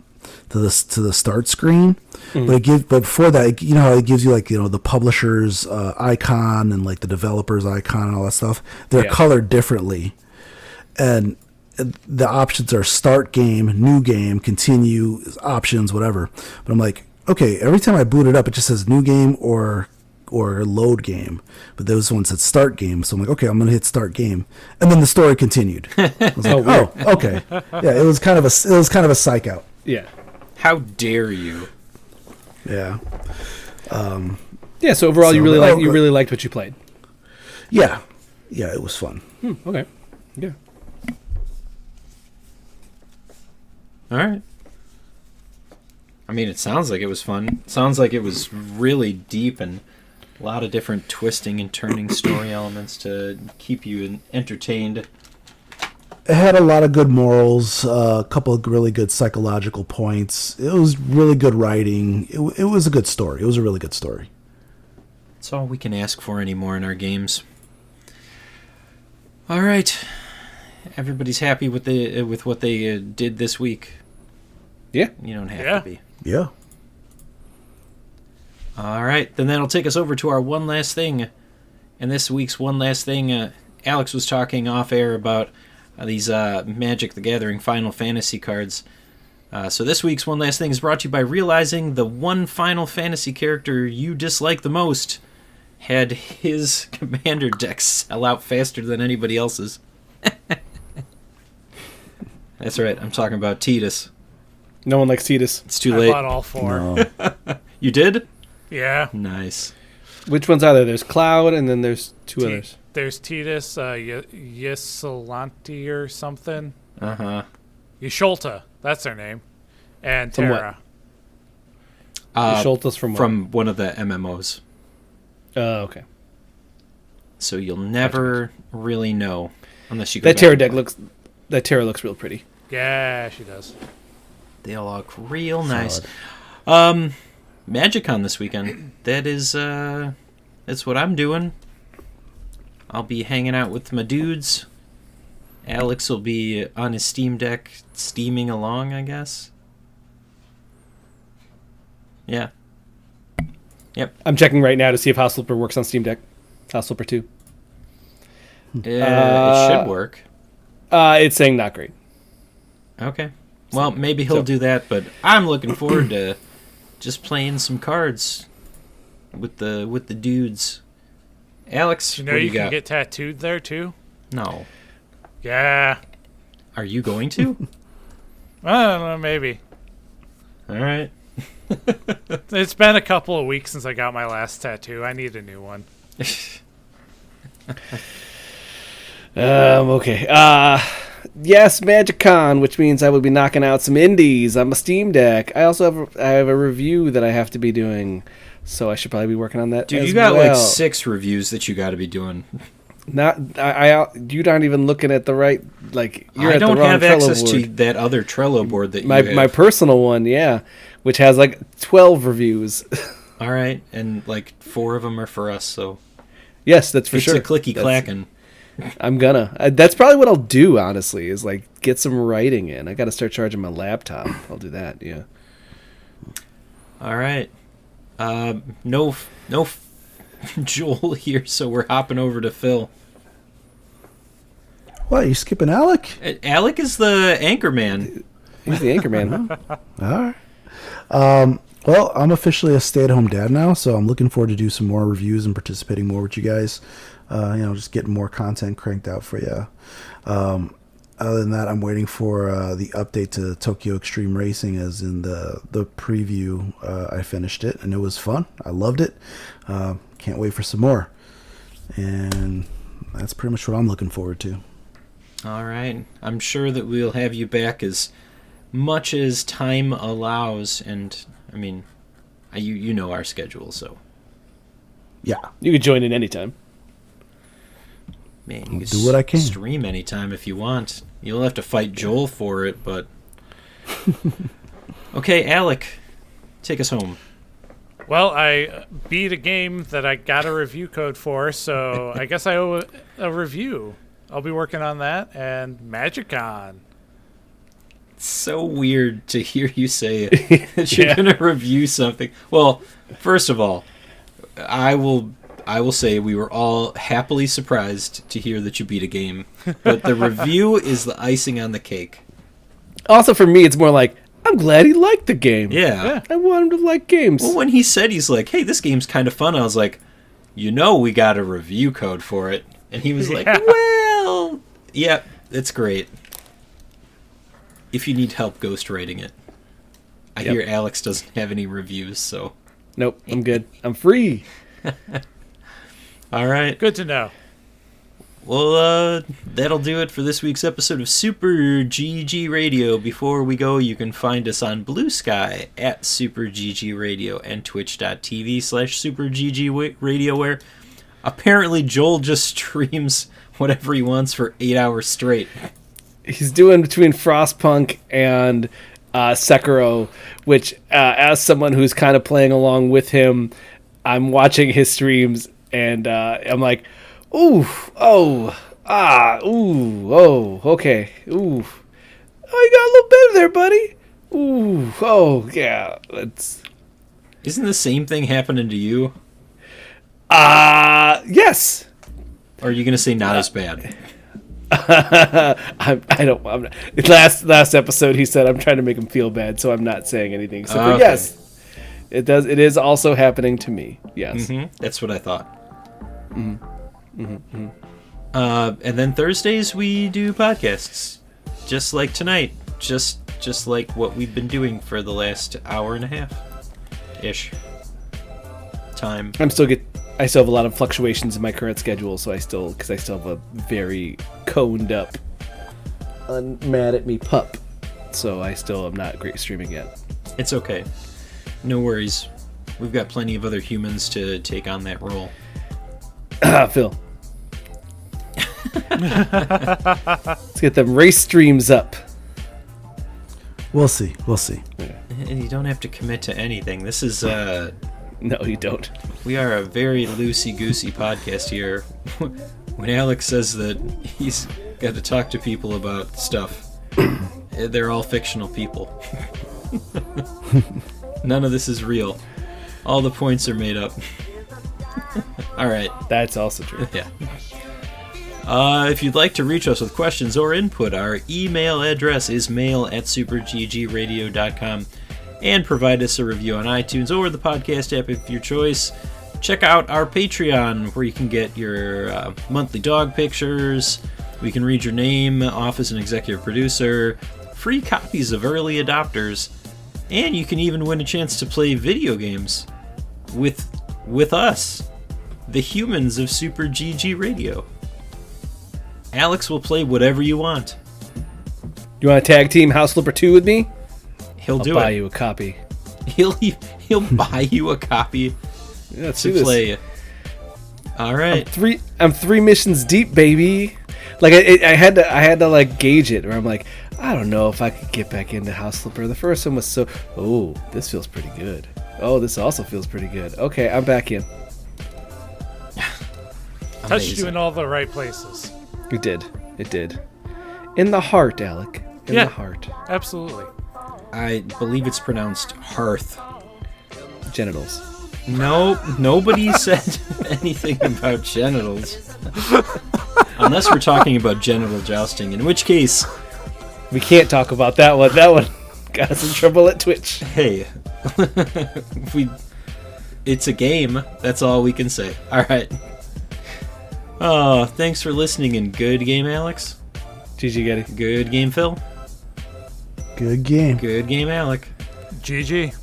start screen. Mm-hmm. But before that, how it gives you like the publisher's icon and like the developer's icon and all that stuff. They're colored differently, and the options are start game, new game, continue, options, whatever. But I'm like, okay, every time I boot it up, it just says new game or load game. But those ones said start game. So I'm like, okay, I'm going to hit start game. And then the story continued. I was like, okay. Yeah, it was kind of a psych out. Yeah. How dare you? Yeah. So overall, you really liked what you played. Yeah. Yeah, it was fun. Okay. Yeah. All right. I mean, it sounds like it was fun. It sounds like it was really deep and a lot of different twisting and turning story elements to keep you entertained. It had a lot of good morals, a couple of really good psychological points. It was really good writing. It was a good story. It was a really good story. That's all we can ask for anymore in our games. All right. Everybody's happy with what they did this week. Yeah. You don't have to be. Yeah. All right. Then that'll take us over to our one last thing. And this week's one last thing, Alex was talking off air about these Magic the Gathering Final Fantasy cards. So this week's one last thing is brought to you by realizing the one Final Fantasy character you dislike the most had his commander deck sell out faster than anybody else's. That's right. I'm talking about Tidus. No one likes Tidus. It's too late. I bought all 4. No. You did? Yeah. Nice. Which ones are there? There's Cloud, and then there's two others. There's Tidus, Ysalanti or something. Uh-huh. Yasholta. That's their name. And From Terra. Yasholta's from what? From one of the MMOs. Oh, okay. So you'll never really know unless you go That back Terra and deck play. That Terra looks real pretty. Yeah, she does. They all look real nice. Solid. MagicCon this weekend. That's what I'm doing. I'll be hanging out with my dudes. Alex will be on his Steam Deck steaming along, I guess. Yeah. Yep. I'm checking right now to see if House Flipper works on Steam Deck. House Flipper 2. It should work. It's saying not great. Okay. Well, maybe he'll do that, but I'm looking forward to just playing some cards with the dudes Alex, you know what do you you can got? get tattooed there too? No. Yeah. Are you going to? I don't know, maybe. All right. It's been a couple of weeks since I got my last tattoo. I need a new one. Okay. Yes, MagicCon, which means I will be knocking out some indies on my Steam Deck. I also have a review that I have to be doing, so I should probably be working on that. Dude, as you got well. like 6 reviews that you got to be doing. You're not even looking at the right. Like you're I at don't the wrong have Trello access board. to that other Trello board that you my have. my personal one, yeah, which has like 12 reviews. All right, and like 4 of them are for us, so Yes, that's for it's sure. a clicky clacking. I'm gonna. That's probably what I'll do. Honestly, is like get some writing in. I got to start charging my laptop. I'll do that. Yeah. All right. No Joel here, so we're hopping over to Phil. What, you skipping Alec? Alec is the anchor man. He's the anchor man, huh? All right. Well, I'm officially a stay-at-home dad now, so I'm looking forward to do some more reviews and participating more with you guys. Just getting more content cranked out for you. Other than that, I'm waiting for the update to Tokyo Extreme Racing, as in the preview. I finished it, and it was fun. I loved it. Can't wait for some more. And that's pretty much what I'm looking forward to. All right. I'm sure that we'll have you back as much as time allows, and I mean, you know our schedule, so Yeah. You could join in anytime. man, you can Do what I can. stream anytime if you want. You'll have to fight Joel for it, but okay, Alec, take us home. Well, I beat a game that I got a review code for, so I guess I owe a review. I'll be working on that, and MagicCon. It's so weird to hear you say it, that you're going to review something. Well, first of all, I will say we were all happily surprised to hear that you beat a game, but the review is the icing on the cake. Also, for me, it's more like I'm glad he liked the game. Yeah. I want him to like games. Well, when he said he's like, "Hey, this game's kind of fun," I was like, we got a review code for it, and he was like, "Well, yeah, it's great. If you need help ghostwriting it." I hear Alex doesn't have any reviews, so Nope, I'm good. I'm free. all right. Good to know. Well, that'll do it for this week's episode of Super GG Radio. Before we go, you can find us on Blue Sky at Super GG Radio and twitch.tv/Super GG Radio, where apparently Joel just streams whatever he wants for 8 hours straight. He's doing between Frostpunk and Sekiro, which, as someone who's kind of playing along with him, I'm watching his streams, and I'm like, ooh, oh, ooh, oh, okay, ooh. Oh, you got a little bit there, buddy. Ooh, oh, yeah. Isn't the same thing happening to you? Yes. Or are you going to say not as bad? I'm not. Last episode, he said I'm trying to make him feel bad, so I'm not saying anything. So, Okay. yes, it does. It is also happening to me. Yes. Mm-hmm. That's what I thought. And then Thursdays we do podcasts, just like tonight, just like what we've been doing for the last hour and a half ish time. I still have a lot of fluctuations in my current schedule, so I still have a very coned up, mad at me pup. So I still am not great streaming yet. It's okay, no worries. We've got plenty of other humans to take on that role. Phil. Let's get them race streams up. We'll see. And you don't have to commit to anything. This is No, you don't. we are a very loosey-goosey podcast here. When Alex says that he's got to talk to people about stuff, they're all fictional people. None of this is real. All the points are made up. All right. That's also true. Yeah. If you'd like to reach us with questions or input, our email address is mail@superggradio.com, and provide us a review on iTunes or the podcast app of your choice. check out our Patreon, where you can get your monthly dog pictures. We can read your name off as an executive producer, free copies of Early Adopters, and you can even win a chance to play video games with us, the humans of Super GG Radio. Alex will play whatever you want. You want to tag team House Flipper 2 with me? He'll I'll do buy it. you a copy. He'll buy you a copy Yeah, let's to do this. play. All right. I'm three missions deep, baby. Like I had to like gauge it, where I'm like, I don't know if I could get back into House Flipper. The first one was so. Oh, this feels pretty good. Oh, this also feels pretty good. Okay, I'm back in. Touched you in all the right places. It did. In the heart, Alec. In the heart. Absolutely. I believe it's pronounced hearth. Genitals. No, nobody said anything about genitals. Unless we're talking about genital jousting, in which case... We can't talk about that one. That one got us in trouble at Twitch. Hey. It's a game. That's all we can say. All right. Oh, thanks for listening, and good game, Alex. GG, Getty. Good game, Phil. Good game. Good game, Alec. GG.